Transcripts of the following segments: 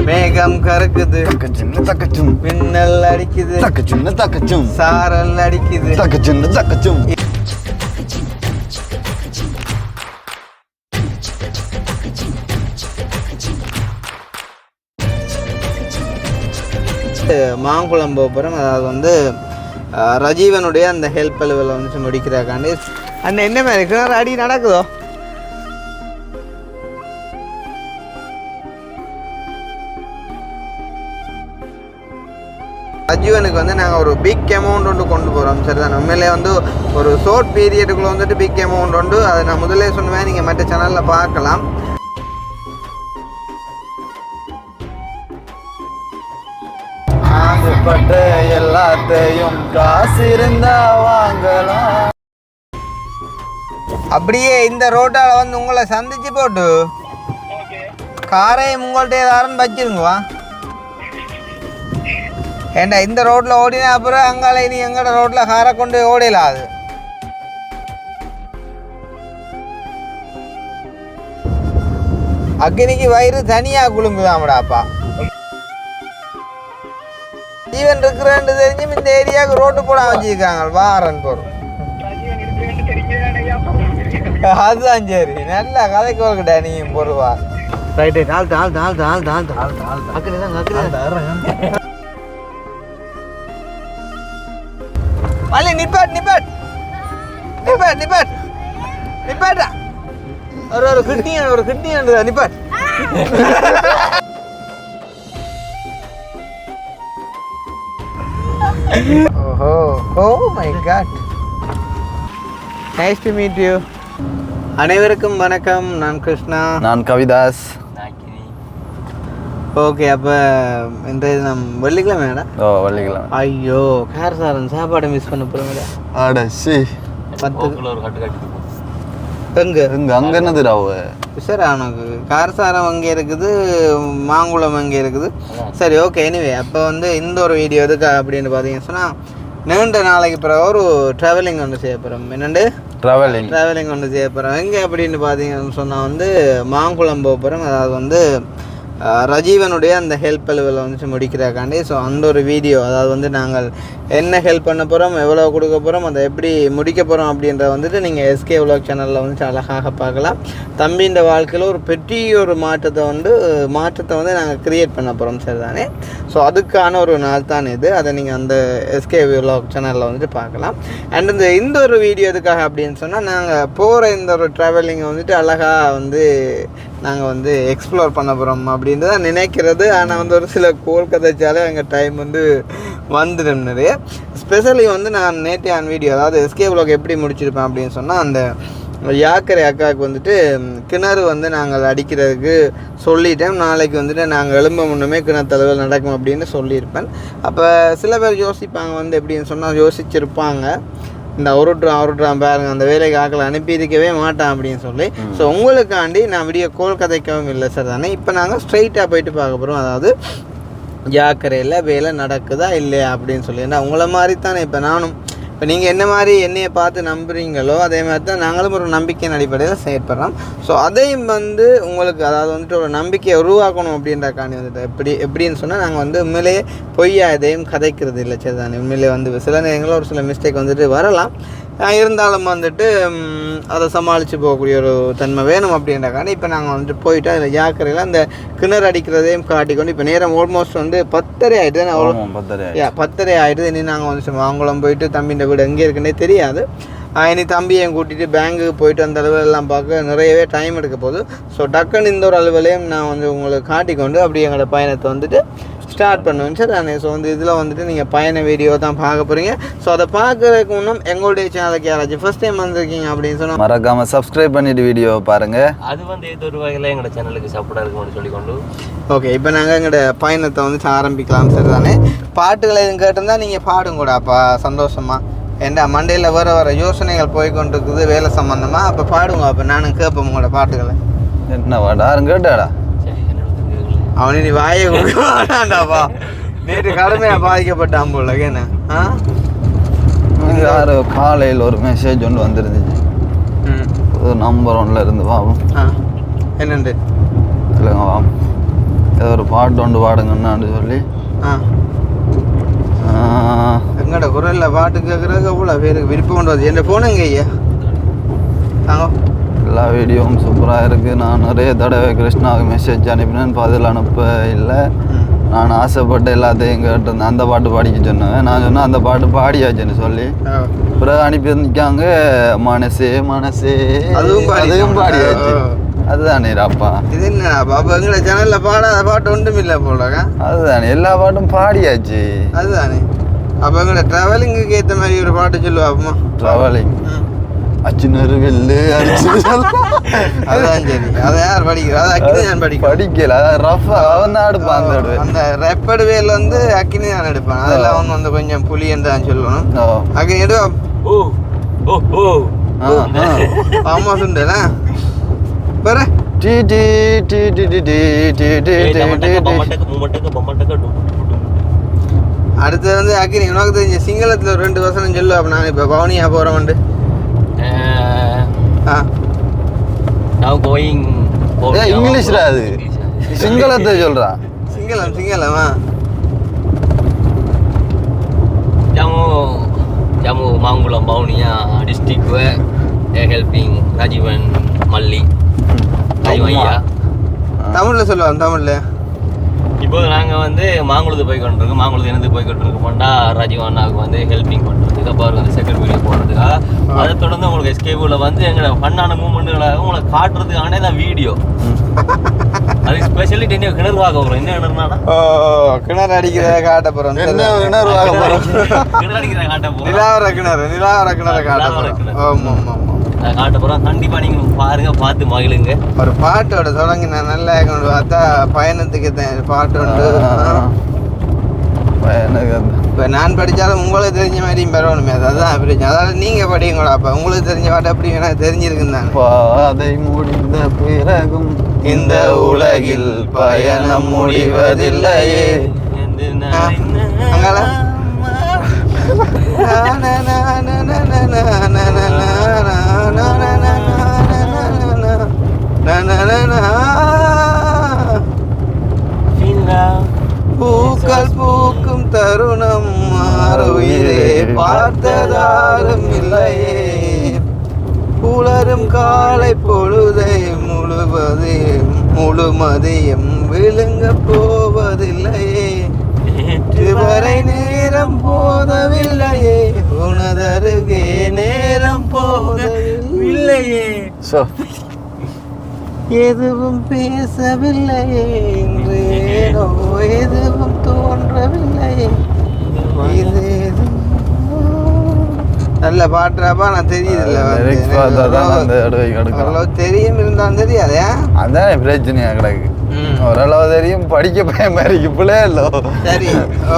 மேகம் கறக்குது தக்கச்சுன்னு தக்கச்சும் மின்னல் அடிக்குது தக்கச்சுன்னு தக்கச்சும் சாரல் அடிக்குது தக்கச்சுன்னு தக்கச்சும். மாங்குளம் போகிறோம். அதாவது வந்து ரஜீவனுடைய அந்த ஹெல்ப் லெவலில் வந்து முடிக்கிறாக்காண்டி அந்த என்ன மாதிரி கிணறு அடி நடக்குதோ. ரஜீவனுக்கு வந்து நாங்கள் ஒரு பிக் அமௌண்ட் ஒன்று கொண்டு போகிறோம். சரி தான், உண்மையிலே வந்து ஒரு ஷார்ட் பீரியடுக்குள்ளே வந்துட்டு பிக் அமௌண்ட் உண்டு. அதை நான் முதலே சொன்னேன், நீங்கள் மற்ற சேனலில் பார்க்கலாம். ஆசைப்பட்ட எல்லாத்தையும் காசு இருந்தா வாங்கலாம். அப்படியே இந்த ரோட்டால் வந்து உங்களை சந்திச்சு போட்டு காரையும் உங்கள்கிட்ட ஏதாரும் வச்சிருங்குவா. ஏண்டா இந்த ரோட்டில் ஓடினா அப்புறம் அங்கால இனி எங்கட ரோட்டில் காரை கொண்டு ஓடிடலாம். அது அக்னிக்கு வயிறு தனியாக குழுங்குதாமடாப்பா. ஜீவன் இருக்கிறேன்னு தெரிஞ்சும் இந்த ஏரியாவுக்கு ரோட்டு போட வச்சுருக்காங்க. வாரன் போகிறோம். அதுதான் சரி, நல்லா கதைக்கு வருகிட்டா நீயும் பொருவா. ரைட்டு, நாள் தாள் தாள் தாள் தாள் தாள் தாள் அக்கடி தான் அக்கடி மல்லி நிப்பாட் நிப்பாட் நிப்பாட் நிப்பாட் நிப்பாட்டா. ஒரு கிட்னி நிப்பாட். ஓஹோ, oh my God, nice to meet you. அனைவருக்கும் வணக்கம். நான் கிருஷ்ணா. நான் கவிதாஸ். ஓகே, அப்போ இந்த இது நம்ம வெள்ளிக்கிழமைடா. ஓ, வெள்ளிக்கிழமை. ஐயோ, கார் சாரன் சாப்பாடு மிஸ் பண்ண போகிறோம்டா. ஆட சி 10 எங்கே அங்கே என்னதுடா சார்? அவனுக்கு கார் சாரம் அங்கே இருக்குது, மாங்குளம் அங்கே இருக்குது. சரி, ஓகே. எனிவே, அப்போ வந்து இந்த ஒரு வீடியோ எதுக்கு அப்படின்னு பார்த்தீங்கன்னு சொன்னால், நீண்ட நாளைக்கு பிறகு ஒரு ட்ராவலிங் ஒன்று செய்ய போகிறோம். என்னண்டு ட்ராவலிங் ஒன்று செய்ய போகிறோம். எங்கே அப்படின்னு பார்த்தீங்கன்னு சொன்னால் வந்து மாங்குளம் போக போகிறோம். அதாவது வந்து ரஜீவனுடைய அந்த ஹெல்ப் லெவலில் வந்து முடிக்கிறாக்காண்டி. ஸோ அந்த ஒரு வீடியோ, அதாவது வந்து நாங்கள் என்ன ஹெல்ப் பண்ண போகிறோம், எவ்வளோ கொடுக்க போகிறோம், அதை எப்படி முடிக்க போகிறோம் அப்படின்றத வந்துட்டு நீங்கள் எஸ்கே விலாக் சேனலில் வந்துட்டு அழகாக பார்க்கலாம். தம்பின்ற வாழ்க்கையில் ஒரு பெரிய ஒரு மாற்றத்தை வந்து நாங்கள் க்ரியேட் பண்ண போகிறோம். சரி தானே? ஸோ அதுக்கான ஒரு நாள் தான் இது. அதை நீங்கள் அந்த எஸ்கே விலாக் சேனலில் வந்துட்டு பார்க்கலாம். அண்ட் இந்த ஒரு வீடியோ எதுக்காக அப்படின்னு சொன்னால், நாங்கள் போகிற இந்த ஒரு ட்ராவலிங்கை வந்துட்டு அழகாக வந்து நாங்கள் வந்து எக்ஸ்ப்ளோர் பண்ண போகிறோம் அப்படின்றத நினைக்கிறது. ஆனால் வந்து ஒரு சில கோல் கதைச்சாலே எங்கள் டைம் வந்து வந்துடும் நிறைய. ஸ்பெஷலி வந்து நான் நேற்றையான வீடியோ, அதாவது எஸ்கே விலாக் எப்படி முடிச்சிருப்பேன் அப்படின்னு சொன்னால், அந்த யாக்கரை அக்காவுக்கு வந்துட்டு கிணறு வந்து நாங்கள் அடிக்கிறதுக்கு சொல்லிட்டேன். நாளைக்கு வந்துட்டு நாங்கள் எழும்ப முன்னமே கிணறு தலைவர் நடக்கும் அப்படின்னு சொல்லியிருப்பேன். அப்போ சில பேர் யோசிப்பாங்க வந்து எப்படின்னு சொன்னால், யோசிச்சிருப்பாங்க இந்த அவருட்றான் பாருங்க, அந்த வேலைக்கு ஆக்களை அனுப்பியிருக்கவே மாட்டான் அப்படின்னு சொல்லி. ஸோ உங்களுக்காண்டி நான் வீடியோ கோல் கதைக்கவும் இல்லை சார் தானே. இப்போ நாங்கள் ஸ்ட்ரைட்டாக போயிட்டு பார்க்க போகிறோம். அதாவது யாக்கரையில் வேலை நடக்குதா இல்லையா அப்படின்னு சொல்லி. ஏன்னா உங்களை மாதிரி தானே இப்போ நானும், இப்போ நீங்கள் என்ன மாதிரி என்னையை பார்த்து நம்புறீங்களோ அதே மாதிரி தான் நாங்களும் ஒரு நம்பிக்கையின் அடிப்படையில் செயற்படுறோம். ஸோ அதையும் வந்து உங்களுக்கு, அதாவது வந்துட்டு ஒரு நம்பிக்கையை உருவாக்கணும் அப்படின்றக்காண்டி வந்துட்டு எப்படின்னு சொன்னால், நாங்கள் வந்து உண்மையிலேயே பொய்யா எதையும் கதைக்கிறது இல்லை. சரி தானே? உண்மையிலே வந்து சில நேரங்களில் ஒரு சில மிஸ்டேக் வந்துட்டு வரலாம். இருந்தாலும் வந்துட்டு அதை சமாளித்து போகக்கூடிய ஒரு தன்மை வேணும் அப்படின்றக்காண்டி இப்போ நாங்கள் வந்துட்டு போயிட்டு அதில் யாக்கரையில் அந்த கிணறு அடிக்கிறதையும் காட்டிக்கொண்டு இப்போ நேரம் ஆல்மோஸ்ட் வந்து 10:30 ஆகிடுது. 10:30 ஆகிடுது. இனி நாங்கள் வந்துட்டு மாங்குளம் போயிட்டு தம்பின்ற வீடு எங்கே இருக்குன்னே தெரியாது. இனி தம்பியையும் கூட்டிகிட்டு பேங்குக்கு போயிட்டு அந்த அலுவலெல்லாம் பார்க்க நிறையவே டைம் எடுக்க போகுது. ஸோ டக்குன்னு இந்த ஒரு அலுவலையும் நான் வந்து உங்களுக்கு காட்டிக்கொண்டு அப்படி எங்களோட பயணத்தை வந்துட்டு ஸ்டார்ட் பண்ணுவேன். சார் தானே? ஸோ வந்து இதில் வந்துட்டு நீங்கள் பயண வீடியோ தான் பார்க்க போகிறீங்க. ஸோ அதை பார்க்குறதுக்கு முன்னும் எங்களுடைய சேனலுக்கு யாராச்சும் ஃபர்ஸ்ட் டைம் வந்திருக்கீங்க அப்படின்னு சொன்னால் மறக்காமல் சப்ஸ்கிரைப் பண்ணிட்டு வீடியோ பாருங்கள். அது வந்து ஏதோ ஒரு வகையில் எங்களோட சேனலுக்கு சப்போர்ட்டாக இருக்கும்னு சொல்லிக்கொண்டு ஓகே, இப்போ நாங்கள் எங்களோட பயணத்தை வந்துட்டு ஆரம்பிக்கலாம். சார் தானே? பாட்டுகளை எதுவும் கேட்டிருந்தால் நீங்கள் பாடுங்க கூட அப்போ சந்தோஷமாக. ஏண்டா மண்டையில் வேறு யோசனைகள் போய்கொண்டு இருக்குது வேலை சம்மந்தமாக. அப்போ பாடுங்க, அப்போ நானும் கேட்பேன் உங்களோட பாட்டுகளை. என்ன வாடா கேட்டாடா? அவனு நீ வாயை கொடுக்காண்டாப்பா. நேற்று கடுமையாக பாதிக்கப்பட்டான் போல. என்ன யாரு காலையில் ஒரு மெசேஜ் ஒன்று வந்துருந்துச்சு. ஒரு நம்பர் ஒன்றில் இருந்து வாவும் என்னண்டு இல்லைங்க வாவும் ஏதோ ஒரு பாட்டு ஒன்று பாடுங்கன்னு சொல்லி எங்கட குரல்ல பாட்டு கேட்குறதுக்கு அவ்வளோ பேருக்கு விருப்பம் பண்ணுறது என் ஃபோனுங்க ஐயா தாங்க எல்லா வீடியோவும் சூப்பராக இருக்குது. நான் நிறைய தடவை கிருஷ்ணாவுக்கு மெசேஜ் அனுப்பினேன், பதில் அனுப்ப இல்லை. நான் ஆசைப்பட்ட எல்லாத்தையும் கேட்டிருந்தேன், அந்த பாட்டு பாடிக்க சொன்னேன். நான் சொன்னேன் அந்த பாட்டு பாடியாச்சுன்னு சொல்லி பிறகு அனுப்பியிருக்காங்க. மனசே மனசே அதுவும் பாடியாச்சு. அதுதானே அப்பா, இது என்ன அப்போ எங்களை சேனல்ல பாடாத பாட்டு ஒன்றும் இல்லை போலங்க. அதுதானே எல்லா பாட்டும் பாடியாச்சு. அதுதானே அப்போ எங்களை ட்ராவலிங்குக்கு ஏற்ற மாதிரி ஒரு பாட்டு சொல்லுவாப்பா. ட்ராவலிங் அச்சுனரு வெள்ளு அதுதான் சரி. அதை யார் படிக்கிறா? அது அக்கினி நான் படிக்கல. அதான் ரஃபா அவன் தான் எடுப்பான். அந்த ரெப்படு வேல் வந்து அக்கினி நான் எடுப்பான். அதெல்லாம் அவன் வந்து கொஞ்சம் புளின்னு தான் சொல்லணும். அக்கினி எடுவா. ஆமா சுண்டேனா வேற அடுத்தது வந்து அக்கினி உனக்கு தெரிஞ்ச சிங்களத்தில் ஒரு 2 வசனம் சொல்லுவா. அப்போ நான் இப்போ பவுனியா போகிறவன்ட்டு இங்கிலீஷ்ல அது சிங்களத்தை சொல்றான். சிங்களமா jamu Mangulam Baunia district helping Rajivan Malli Ayya. தமிழ்ல சொல்லுவாங்க. தமிழ்ல இப்போ நாங்கள் வந்து மாங்குளத்து போய் கொண்டிருக்கோம். மாங்குளத்து இருந்து போய் கொண்டிருக்கோம்டா ராஜீவ் அண்ணாவுக்கு வந்து ஹெல்ப்பிங் பண்ணுறதுக்கு அப்புறம் வந்து செகண்ட் வீடியோ போடுறதுக்காக. அதை தொடர்ந்து உங்களுக்கு எஸ்கேபில் வந்து எங்களோட ஃபன்னான மூமெண்ட்டுகளை உங்களை காட்டுறதுக்கானே தான் வீடியோ. அது ஸ்பெஷலி கிணறு வாங்க போகிறோம். என்ன கிணறுனா கிணறு அடிக்கிறத காட்ட போகிறோம். கிணறு வாங்க போகிறோம். கிணறு அடிக்கிறத காட்ட போகிறோம். நிலாவர கிணறு காட்ட போகிறோம். ஆமாம் ஆமாம் காட்ட போகிறோம். கண்டிப்பாக நீங்கள் பாருங்க, பார்த்து மகிழுங்க. ஒரு பாட்டோட தொடங்கி நான் நல்லா கொண்டு பார்த்தா பயணத்துக்கு பாட்டு உண்டு. இப்போ நான் படித்தாலும் உங்களுக்கு தெரிஞ்ச மாதிரியும் பெறணுமே. அதுதான் பிரச்சனை. அதாவது நீங்கள் படிங்களா? அப்போ உங்களுக்கு தெரிஞ்ச பாட்டு அப்படி வேணா தெரிஞ்சிருக்குன்னு தான். பாதை முடிந்த பிறகும் இந்த உலகில் பயணம் முடிவதில்லையே. அங்கால பூக்கள் பூக்கும் தருணம் மாறுயிரே பார்த்ததாரும் இல்லையே. புலரும் காலை பொழுதை முழுமதியம் விழுங்க போவதில்லையே. இதுவரை நேரம் போதவில்லையே, உனதருகே நேரம் போதவில்லையே. எதுவும் பேசவில்லையே, ஏனோ எதுவும் தோன்றவில்லையே. இது நல்ல பாட்டுறாப்பா. நான் தெரியுதில்ல, தெரியும் இருந்தாலும் தெரியாது. அதான் பிரச்சனையா கிடக்கு. ஓரளவு தெரியும், படிக்க பயமா இருக்கு பிள்ளையோ. சரி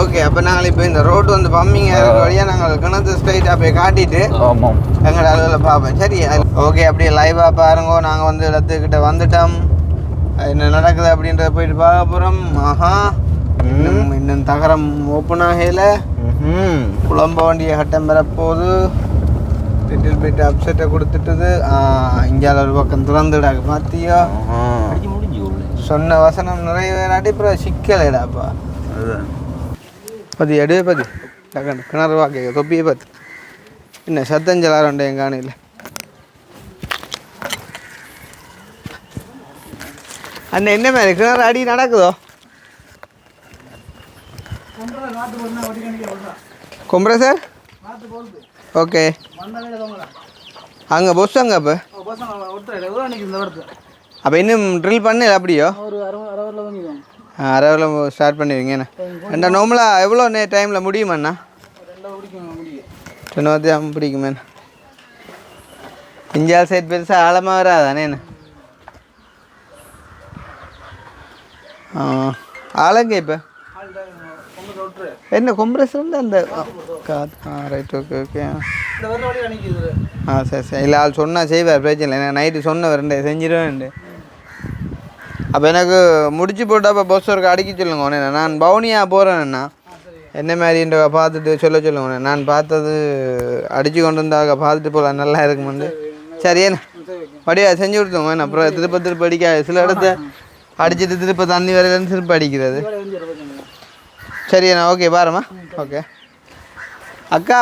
ஓகே. அப்போ நாங்கள் இப்போ இந்த ரோடு வந்து பம்மிங் வழியாக நாங்கள் கிணத்து ஸ்ட்ரைட்டாக போய் காட்டிட்டு எங்களோட அளவில் பார்ப்போம். சரி ஓகே. அப்படியே லைவாக பாருங்க. நாங்கள் வந்து இடத்துக்கிட்ட வந்துட்டோம். என்ன நடக்குது அப்படின்றத போயிட்டு பார்க்க போகிறோம். ஆஹா, இன்னும் தகரம் ஓப்பன் ஆகல. குழம்ப வேண்டிய கட்டம் பெறப்போகுது. Little bit அப்செட்டை கொடுத்துட்டுது. இந்தியாவில் ஒரு பக்கம் திறந்துடாக்கு பார்த்தியோ. சொன்ன வசனம் நிறைவேறாட்டி அப்புறம் சிக்கலைடாப்பா. பதி எடுவே பதி டக்கன் கிணறு வாக்க தொப்பியை பார்த்து என்ன சத்தஞ்சலாருண்டே என் காணியில். அண்ணன் என்ன மாதிரி கிணறு அடி நடக்குதோ? கொம்பரை சார் ஓகே. அங்கே பொஸ் அங்கே அப்போ இன்னும் ட்ரில் பண்ணல அப்படியோ? அரைவில் ஸ்டார்ட் பண்ணிடுவீங்கண்ணா. ரெண்டா நார்மலாக எவ்வளோ டைமில் முடியுமாண்ணா? 2 பிடிக்குமேண்ணா. இஞ்சால் சைட் பெருசாக ஆழமாக வராதானேண்ணா? ஆழங்க இப்போ என்ன கொம்ப்ரஸர் அந்த ரைட் ஓகே ஓகே. சரி சரி. இல்லை ஆள் சொன்னால் செய்வார், பிரச்சனை இல்லை. எனக்கு நைட்டு சொன்னவர் செஞ்சிடுவேன். அப்போ எனக்கு முடிச்சு போட்டு அப்போ பஸ் ஒர்க்கு அடிக்க சொல்லுங்க உடனே. நான் பவுனியா போகிறேன்னா என்ன மாதிரின்ற பார்த்துட்டு சொல்லுங்க உடனே. நான் பார்த்தது அடித்து கொண்டு வந்தாக பார்த்துட்டு போகலாம், நல்லா இருக்குமெண்டு. சரி ஏண்ணா வடிவா செஞ்சு கொடுத்தோங்க. அப்புறம் திருப்ப அடிக்க சில இடத்த அடிச்சிட்டு திருப்ப தண்ணி வரலன்னு திருப்பி அடிக்கிறது. சரிண்ணா, ஓகே பாரும்மா. ஓகே அக்கா,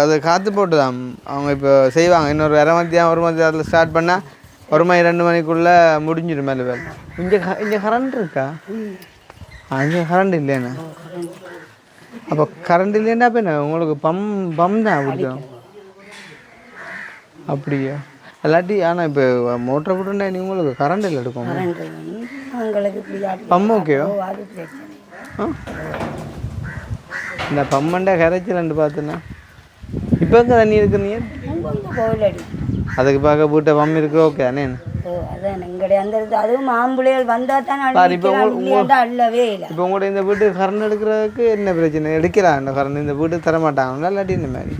அது காற்று போட்டு தான் அவங்க இப்போ செய்வாங்க. இன்னொரு 1 மணி அதில் ஸ்டார்ட் பண்ணால் 1 மணி 2 மணிக்குள்ளே முடிஞ்சிடும். மேலே வேலை இங்கே கரண்ட் இருக்கா? இங்கே கரண்ட் இல்லைண்ணா. அப்போ கரண்ட் இல்லைன்னா இப்போ என்ன உங்களுக்கு பம் தான் பிடிக்கும் அப்படியா? இல்லாட்டி ஆனால் இப்போ மோட்டரை போட்டுண்டா நீ உங்களுக்கு கரண்ட் இல்லை எடுக்கும். பம் ஓகேவா? இந்த பம்மண்டா கரைச்சலண்டு பார்த்துண்ணா. இப்போ எங்கே தண்ணி இருக்கு? நீ அதுக்கு பார்க்க போட்ட பம் இருக்கு. ஓகே அண்ணே. அதுவும் மாம்புள்ளைகள் வந்தால் தான் இப்போ உங்களோட இந்த வீட்டு கரண்ட் எடுக்கிறதுக்கு என்ன பிரச்சனை? எடுக்கலாம் இந்த கரண்ட் இந்த வீட்டுக்கு தர மாட்டாங்களா இல்லாட்டி இந்த மாதிரி?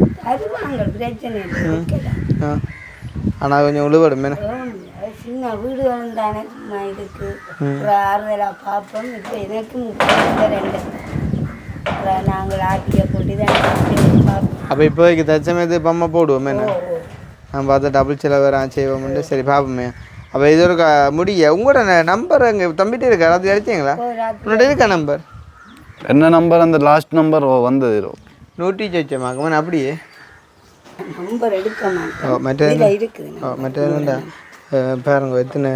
ஆனால் கொஞ்சம் உழுவடும். சின்ன வீடுகள் தானே இதுக்கு ஆறுதலாக பார்ப்போம். இப்போ எனக்கு 32 நாங்கள் ஆட்டியை போட்டு தான் பார்ப்போம். அப்போ இப்போதைக்கு தச்சமயத்து பம்மை போடுவோம். என்ன நான் பார்த்தா டபுள் செலவு செய்வோம்ட்டு. சரி பார்ப்போமே. அப்போ இது ஒரு முடிய உங்களோட நம்பர் அங்கே தம்பிகிட்டே இருக்கா? அது அடிச்சிங்களா? உன்னோட இருக்கா நம்பர்? என்ன நம்பர்? அந்த லாஸ்ட் நம்பர் வந்தது 100 வச்சமாக்கமான அப்படியே நம்பர் எடுக்க மாட்டோம். மற்ற பாருங்க எத்தனை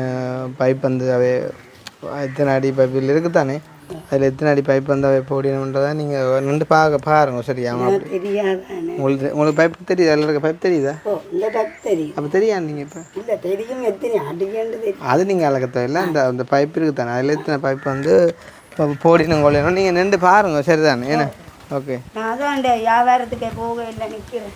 பைப் வந்து அவை எத்தனை அடி பைப்பில் இருக்குதானே, அதில் எத்தனை அடி பைப் வந்து அவை போடணுன்றதை நீங்கள் நின்று பாருங்க. சரியா? உங்களுக்கு பைப் தெரியுதா? அதில் இருக்க பைப் தெரியுதா? அப்போ தெரியா? நீங்கள் இப்போ அது நீங்கள் அழகத்தை இல்லை. அந்த பைப் இருக்குதானே, அதில் எத்தனை பைப் வந்து போடணும் கொள்ளணும் நீங்கள் நின்று பாருங்க. சரிதானே? ஏன்னா ஓகே. வியாபாரத்துக்கு போக இல்லை நிற்கிறேன்.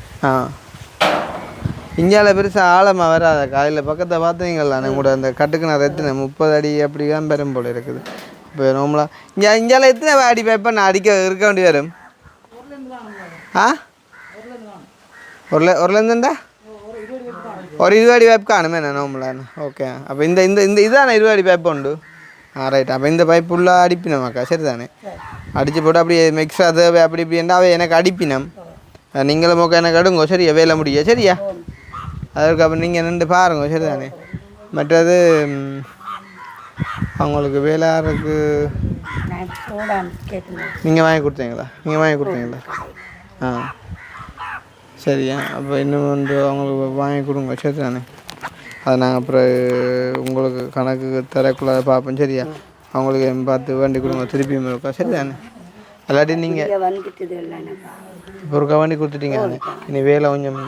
இந்தியாவில் பெருசாக ஆழமாக வராத காலையில் பக்கத்தை பார்த்தீங்களாண்ணே கூட அந்த கட்டுக்குனார் எத்தனை 30 அடி அப்படி தான் பெரும் போல் இருக்குது. இப்போ நார்மலாக இந்தியாவில் எத்தனை அடி பைப்பை நான் இருக்க வேண்டி வரும்? ஒருலேருந்துண்டா ஒரு 20 அடி பைப் காணுமே நான் நார்மலாண்ணே. ஓகே. அப்போ இந்த இந்த இந்த இதானே 20 அடி பைப் உண்டு. ரைட். அப்போ இந்த பைப் ஃபுல்லாக அடிப்பினோமாக்கா? சரி தானே? அடித்து போட்டு அப்படியே மிக்ஸ் அது அப்படி இப்படின்னா அவை எனக்கு அடிப்பினம். நீங்களும் மோக்க எனக்கு அடுங்கோ. சரியா? வேலை முடிய. சரியா? அதுக்கப்புறம் நீங்கள் நின்று பாருங்க. சரி தானே? மற்றது அவங்களுக்கு வேலை யாருக்கு நீங்கள் வாங்கி கொடுத்தீங்களா? சரியா? அப்போ இன்னும் வந்து அவங்களுக்கு வாங்கி கொடுங்க. சரி தானே? அதை நாங்கள் அப்புறம் உங்களுக்கு கணக்கு தரக்குள்ள பார்ப்போம். சரியா? அவங்களுக்கு பார்த்து வண்டி கொடுங்க திருப்பியும் இருக்கா? சரி தானே? இல்லாட்டி நீங்கள் பொறுக்கா வண்டி கொடுத்துட்டீங்க. இனி வேலை கொஞ்சம்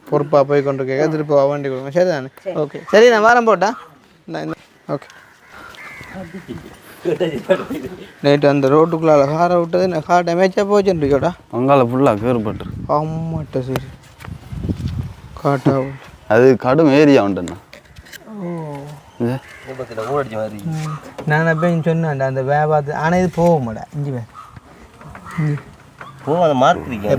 பொறுப்பாக போய் கொண்டு கேட்க திருப்பி வண்டி கொடுங்க. சரி தானே? ஓகே. சரி நான் வாரம் போட்டா. ஓகே. நைட்டு அந்த ரோட்டுக்குள்ளால காரை விட்டது நான் கார் டேமேஜாக போச்சுருக்கோடா. அங்கால ஃபுல்லாக கேறுபட்டு ஆமாட்ட. சரி காட்டா அது கடும் ஏரியா உண்டுண்ணா. நான் அப்போ சொன்னேன்டா அந்த வியாபாரத்து. ஆனால் இது போக மாட்டேன் இஞ்சி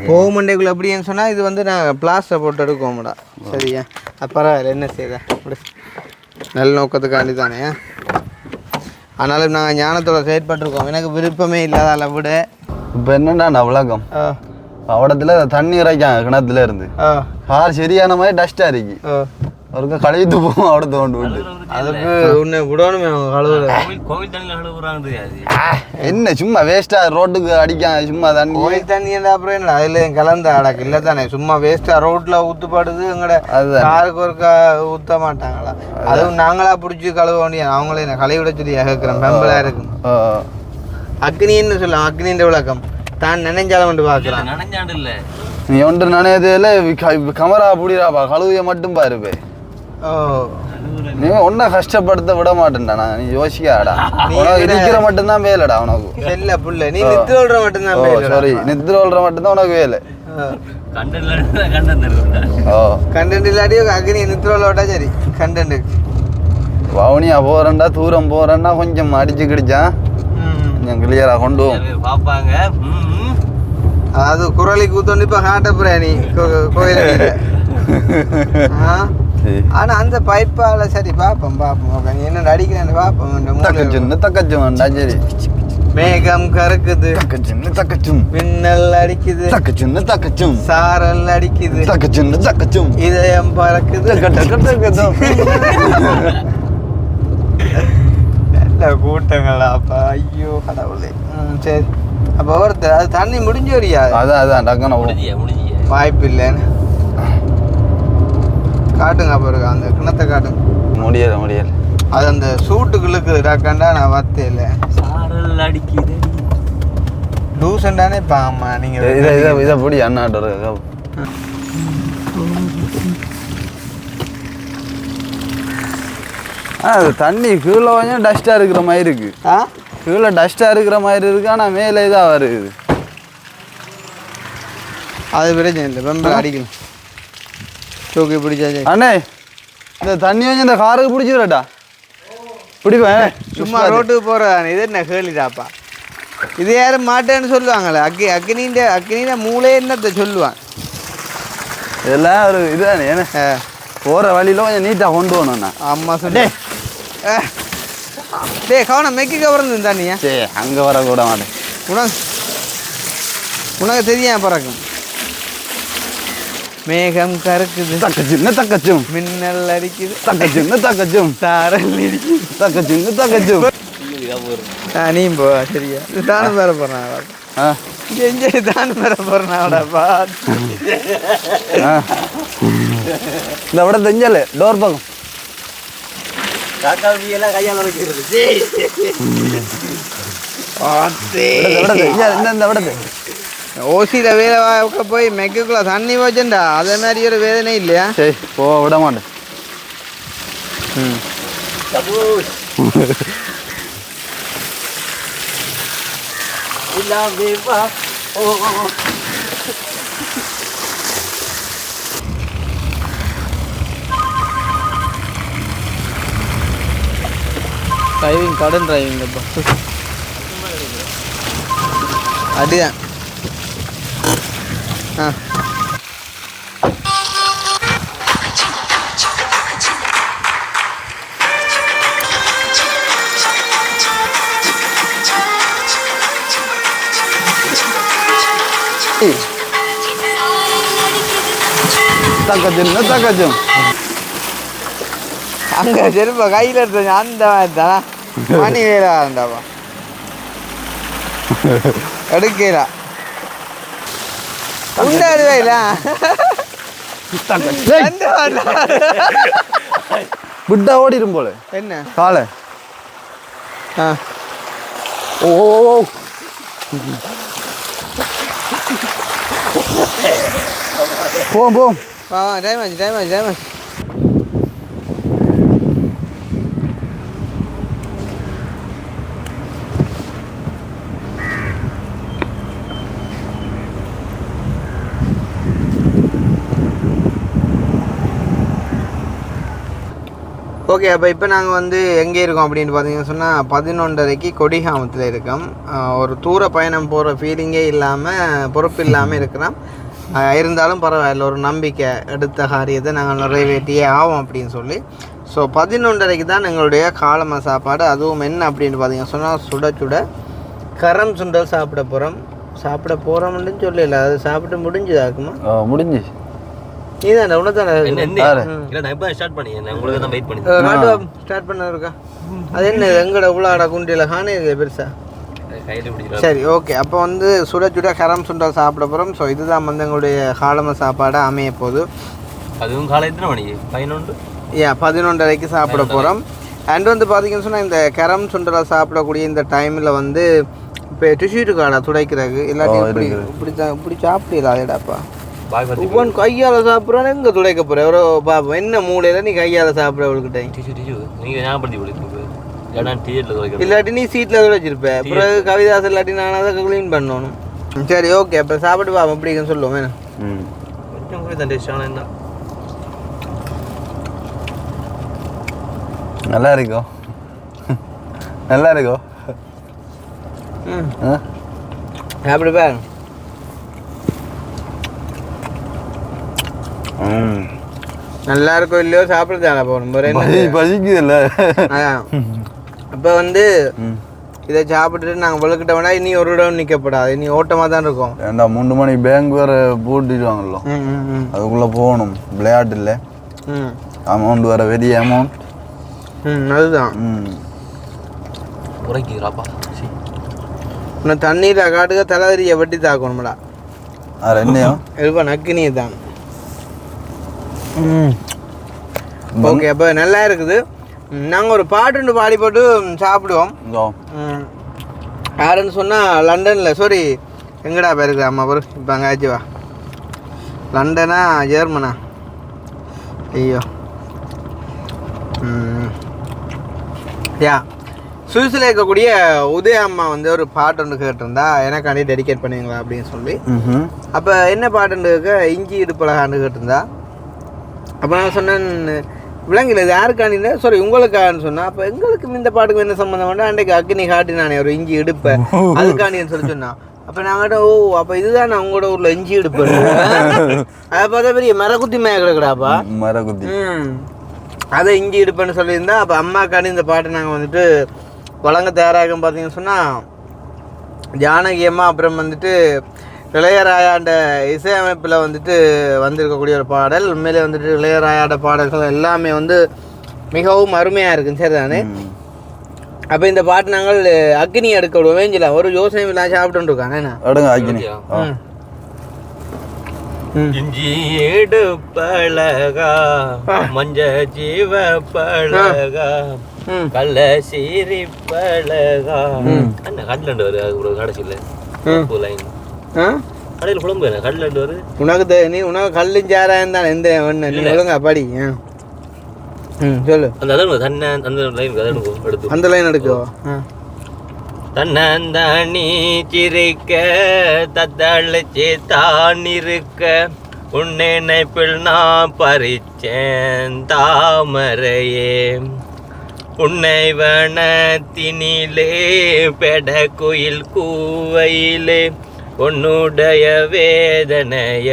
போக மண்டைக்குள்ள எப்படின்னு சொன்னால் இது வந்து நான் பிளாஸ்டர் போட்டு எடுக்கோம்டா. சரியா? அது பரவாயில்ல. என்ன செய்யுதா அப்படி நல்ல நோக்கத்துக்காண்டி தானே. ஆனாலும் நாங்கள் ஞானத்தோட செயற்பட்டுருக்கோம். எனக்கு விருப்பமே இல்லாதால விட இப்போ என்னடா விளக்கம் அவடத்துல தண்ணி இறைக்காங்க கிணத்துல இருந்து கார் சரியான மாதிரி டஸ்டாக இருக்கு. அவருக்கு கழுவிட்டு போவோம் அவட தோண்டு விட்டு அதுக்கு உன்னை விடணுமே அவங்க கழுவுல. கோவில் தண்ணியில் கழுவுறாங்க. என்ன சும்மா வேஸ்ட்டாக ரோட்டுக்கு அடிக்காங்க சும்மா தண்ணி. கோயில் தண்ணி என்ன அப்புறம் என்ன அதில் கலந்த அடக்கு இல்லை தானே. சும்மா வேஸ்ட்டாக ரோட்டில் ஊற்றுப்படுது. எங்கட காருக்கு ஒருக்கா ஊற்ற மாட்டாங்களா? அதுவும் நாங்களா பிடிச்சி கழுவ வேண்டிய அவங்களே என்ன கழுவி விட சொல்லி கேட்குறேன். பெம்பலாக இருக்கும். அக்னின்னு சொல்லலாம். அக்னின்ற விளக்கம் தான் நினைஞ்சாலும் கொண்டு பார்க்கலாம். நினைஞ்சாண்டு இல்லை நீ ஒன்று நினையதில் கமரா புடிடாப்பா கழுவிய மட்டும் பாருப்பே. நீ ஒன்றை கஷ்டப்படுத்த விட மாட்டேன்டா. நான் நீ யோசிக்காடா. உனக்கு இருக்கிற மட்டும்தான் வேலைடா உனக்கு. இல்லை புள்ள நீ நித்திர ஓடுற மட்டும்தான் வேலை. சாரி நித்திர ஓடுற மட்டும்தான் உனக்கு வேலை. கண்டென்ட் இல்லாட்டியோ அக்னி நித்திர ஓட்டா சரி. கண்டென்ட் வவுனியா போகிறேன்டா தூரம் போகிறேன்னா கொஞ்சம் அடிச்சு கிடிச்சான் கொஞ்சம் கிளியராக கொண்டு பார்ப்பாங்க. அது குரலி கூத்தொண்டு இப்போ காட்ட பிரியாணி கோயில். ஆனா அந்த பைப்பால சரி பாப்போம். ஓகே நீ என்ன அடிக்கிறேன்னு பாப்போம். தக்கச்சு வேண்டாம். சரி மேகம் கறக்குது தக்கச்சுன்னு தக்கச்சும் மின்னல் அடிக்குது தக்கச்சுன்னு தக்கச்சும் சாரல் அடிக்குது தக்கச்சுன்னு தக்கச்சும் இதயம் பறக்குது நல்ல கூட்டங்களாப்பா ஐயோ கடவுளே சரி அப்போ ஒருத்தர் அது தண்ணி முடிஞ்சு வரியாது அதான் டக்குன்னு முடிஞ்சிய வாய்ப்பு இல்லைன்னு காட்டுங்க அப்போ இருக்கா அந்த கிணத்தை காட்டுங்க முடியல அது அந்த சூட்டுக்குள்ளுக்கு டக்கண்டா நான் வத்தே இல்லை சாரல் அடிக்குது லூசண்டானே பாம்மா நீங்கள் இதை பிடி அண்ணாட்ட அது தண்ணி கீழே கொஞ்சம் டஸ்ட்டாக இருக்கிற மாதிரி இருக்கு கீழே டஸ்ட்டாக இருக்கிற மாதிரி இருக்கு ஆனால் மேலே இதாக வருது அது பிரச்சனை இல்லை ரொம்ப அடிக்கணும் தூக்கி பிடிச்சாச்சு அண்ணே இந்த தண்ணி கொஞ்சம் இந்த காருக்கு பிடிச்சிடட்டா பிடிப்பேன் சும்மா ரோட்டுக்கு போகிறதானே இது என்ன கேள்விதாப்பா இது யாரும் மாட்டேன்னு சொல்லுவாங்களே அக்னின்ற மூளை என்னத்தை சொல்லுவான் இதெல்லாம் ஒரு இதுதானே ஏன்னா போகிற வழியில் கொஞ்சம் நீட்டாக கொண்டு போகணும்ண்ணா அம்மா சொன்னே டே கவனம் மெக்கி கவர்ந்து தண்ணியா சரி அங்கே வரக்கூட மாட்டேன் உனக்கு தெரியும் பறக்கும் மேகம் கறக்குது தக்கச்சும் மின்னல் அடிக்குது தக்கச்சும் சாரல் அடிக்குது தக்கச்சும் நீ போ சரியா தானே பெற போறேன் எங்கே தானே பெற போறேன்டாப்பா இந்த விட தெரிஞ்சல டோர் பக்கம் எல்லாம் கையால் வைக்கிறது இந்த விடத்து ஓசியில் வேலை வாக்க போய் மெக்குக்குள்ள தண்ணி வச்சுண்டா அதே மாதிரி ஒரு வேதனை இல்லையா சரி போ விட மாட்டேன் டிரைவிங் கடன் டிரைவிங் அப்படிதான் தக்கச்சும் அங்கே செருப்பா கையில் எடுத்து அந்த மாதிரி தானே மணி வேலை இருந்தாப்பா எடுக்கலா உண்டாது வைலா விட்டா ஓடிடும் போல என்ன காலை ஓ போம் டைமாச்சு ஓகே அப்போ இப்போ நாங்கள் வந்து எங்கே இருக்கோம் அப்படின்னு பார்த்தீங்கன்னு சொன்னால் 11:30க்கு கொடிகாமத்தில் இருக்கோம் ஒரு தூர பயணம் போகிற ஃபீலிங்கே இல்லாமல் பொறுப்பு இல்லாமல் இருக்கிறோம் இருந்தாலும் பரவாயில்ல ஒரு நம்பிக்கை எடுத்த காரியத்தை நாங்கள் நிறைவேற்றியே ஆவோம் அப்படின்னு சொல்லி ஸோ 11:30க்கு தான் எங்களுடைய காலம சாப்பாடு அதுவும் என்ன அப்படின்னு பார்த்தீங்கன்னு சொன்னால் சுட சுட கரம் சுண்டல் சாப்பிட போகிறோம்னு சொல்லல அது சாப்பிட்டு முடிஞ்சுதாக்குமா முடிஞ்சு நீதான் உனதான ஸ்டார்ட் பண்ணி உங்களுக்கு தான் வெயிட் பண்ணி ஸ்டார்ட் பண்ண இருக்கா அது என்ன எங்கட உள்ளாட குண்டியில் காணே பெருசா சரி ஓகே அப்போ வந்து சுட சுட கரம் சுண்டல் சாப்பிட போகிறோம் ஸோ இதுதான் வந்து எங்களுடைய காலம சாப்பாடு அமைய போகுது அதுவும் காலை எத்தனை மணிக்கு 11:30க்கு சாப்பிட போகிறோம் அண்ட் வந்து பார்த்தீங்கன்னு சொன்னால் இந்த கரம் சுண்டலை சாப்பிடக்கூடிய இந்த டைமில் வந்து இப்போ டிஷ்யூட்டு காடா துடைக்கிறது எல்லாத்தையும் இப்படி சாப்பிடலாடப்பா ஒவ்வொன்று கையால் சாப்பிட்றோன்னு எங்கே துடைக்க போகிறேன் எவ்வளோ பார்ப்போம் என்ன மூலையில் நீ கையால் சாப்பிட்றவள்கிட்ட நீங்கள் ஞாபகப்படுத்தி இல்லாட்டி நீ சீட்டில் துடைச்சிருப்ப அப்புறம் கவிதாஸ் இல்லாட்டி நான் அதை க்ளீன் பண்ணணும் சரி ஓகே அப்போ சாப்பிட்டு பார்ப்போம் எப்படின்னு சொல்லுவோம் வேணும் கொஞ்சம் கூட தான் டேஸ்டான என்ன நல்லா இருக்கோ அப்படி பாருங்க நல்லா இருக்கும் இல்லையோ சாப்பிட்றதால போகணும் பசிக்குதுல்ல அதான் இப்போ வந்து இதை சாப்பிட்டுட்டு நாங்கள் வெளுக்கிட்ட வேணா இனி ஒரு இடம் நிற்கப்படாது, இனி ஓட்டமாக தான் இருக்கும். ஏண்டா 3 மணி பேங்க் வேறு பூட்டிடுவாங்களோ, அதுக்குள்ளே போகணும். விளையாட்டு இல்லை, அமௌண்ட் வேறு பெரிய அமௌண்ட். அதுதான் உரைக்குறாப்பா. இன்னும் தண்ணீரை காட்டுக்க தலைவரியை வெட்டி தாக்கணும்டா. அது என்னையும் இருப்பா நக்கினியை தான். ஓகே, அப்போ நல்லா இருக்குது. நாங்கள் ஒரு பாட்டு பாடி போட்டு சாப்பிடுவோம். யாருன்னு சொன்னால் லண்டனில், சாரி எங்கடா பேருக்கு அம்மா பேர் இப்போ அங்கே ஆச்சு வா, லண்டனா ஜெர்மனா, ஐயோ யா சுவிஸில் இருக்கக்கூடிய உதய அம்மா வந்து ஒரு பாட்டு ஒன்று கேட்டிருந்தா, எனக்காண்டி டெடிகேட் பண்ணுவீங்களா அப்படின்னு சொல்லி. அப்போ என்ன பாட்டுன்னு கேட்க இஞ்சி இடுப்பழகான்னு கேட்டிருந்தா. அப்போ நான் சொன்னேன் விலங்கில் இது யாருக்காண்டின்னு, சாரி உங்களுக்கான்னு சொன்னேன். அப்போ எங்களுக்கு இந்த பாட்டுக்கு என்ன சம்மந்தம் பண்ணா, அன்றைக்கு அக்னி காட்டினானே ஒரு இஞ்சி எடுப்பேன் அதுக்காண்டின்னு சொல்லி சொன்னான். அப்போ நாங்கள் ஓ அப்போ இதுதான் நான் உங்களோட ஊரில் இஞ்சி எடுப்பேன். அதை பார்த்தா பெரிய மரக்குத்தி மேய கிடக்குறாப்பா, மரக்குத்தி. அதை இஞ்சி எடுப்பேன்னு சொல்லியிருந்தா. அப்போ அம்மாக்காண்டி இந்த பாட்டை நாங்கள் வந்துட்டு வழங்க தயாராகும். பார்த்தீங்கன்னு சொன்னால் ஜானகி அம்மா, அப்புறம் வந்துட்டு இளையராயாண்ட இசையமைப்பில் வந்துட்டு வந்திருக்கக்கூடிய ஒரு பாடல். உண்மையிலே வந்துட்டு இளையராயாண்ட பாடல்கள் எல்லாமே வந்து மிகவும் அருமையாக இருக்குன்னு சரி தானே. அப்போ இந்த பாட்டு நாங்கள் அக்னி எடுக்க விடுவோம் வேஞ்சில ஒரு யோசனை இல்லாமல் சாப்பிட்டு இருக்காங்க. இஞ்சி எடுப்பழகா மஞ்ச ஜீவ பழகா கள்ள சீரி பழகா என்ன கடலண்டு வருது கடைசியில் கடையில் குழம்பு கடலண்டு வருது. உனக்கு நீ உனக்கு கல்லுஞ்சாராயம் தான் எந்த ஒன்று நீ ஒழுங்கா படி. சொல்லு அந்த தன்னை அந்த லைன் எடுத்து அந்த லைன் எடுக்கோ. தன்னி சிரிக்க தத்தளிச்சு தான் இருக்க உன்னை நினைப்பில் நான் பறிச்சேன் தாமரையே உன்னை வனத்தினிலே பெட குயில் கூவையிலே உன்னுடைய வேதனைய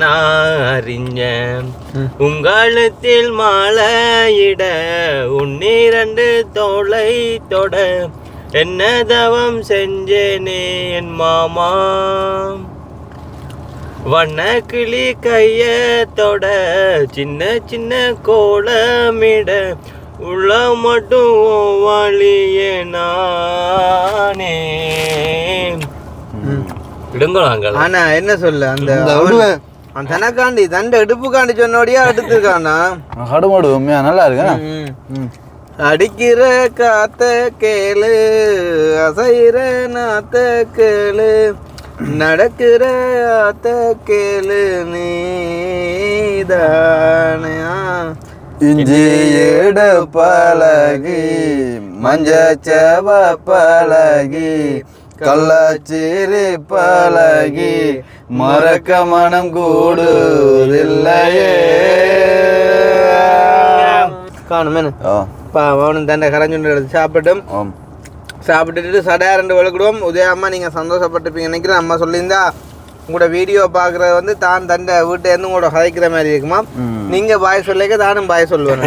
நான் அறிஞ்சேன் உங்களத்தில் மாலையிட உன்னிரண்டு தோளை தொட என்ன தவம் செஞ்சேனே என் மாமா வண்ண கிளி கையத்தோட சின்ன சின்ன கோலமிட உள்ள மட்டும் வழியே நானே இடுங்களாங்க. ஆனா என்ன சொல்ல அந்த தனக்காண்டி தண்டை எடுப்புக்காண்டி சொன்னோடையா எடுத்துருக்கானா கடுமாடு உண்மையா நல்லா இருக்கு. அடிக்கிற காத்த கேளு அசைற நாத்த கேளு நடக்கிற ஆத்த கேளு நீதானே. இஞ்சி எட பழகி மஞ்சச்சவ பழகி கள்ளச்சீரி பழகி மறக்க மனம் கூடுதில்லையே. காணுமே அவனும் தண்டை கரைஞ்சுண்டு எடுத்து சாப்பிட்டுட்டு சடையாரண்டு வளர்க்கிடுவோம். உதய அம்மா நீங்கள் சந்தோஷப்பட்டுப்பீங்க நினைக்கிறேன். அம்மா சொல்லியிருந்தா உங்களோட வீடியோ பார்க்குறது வந்து தான் தண்டை வீட்டை இருந்து உங்களோட கதைக்கிற மாதிரி இருக்குமா. நீங்கள் பாய் சொல்லிக்க தானும் பாய் சொல்லுவேன்.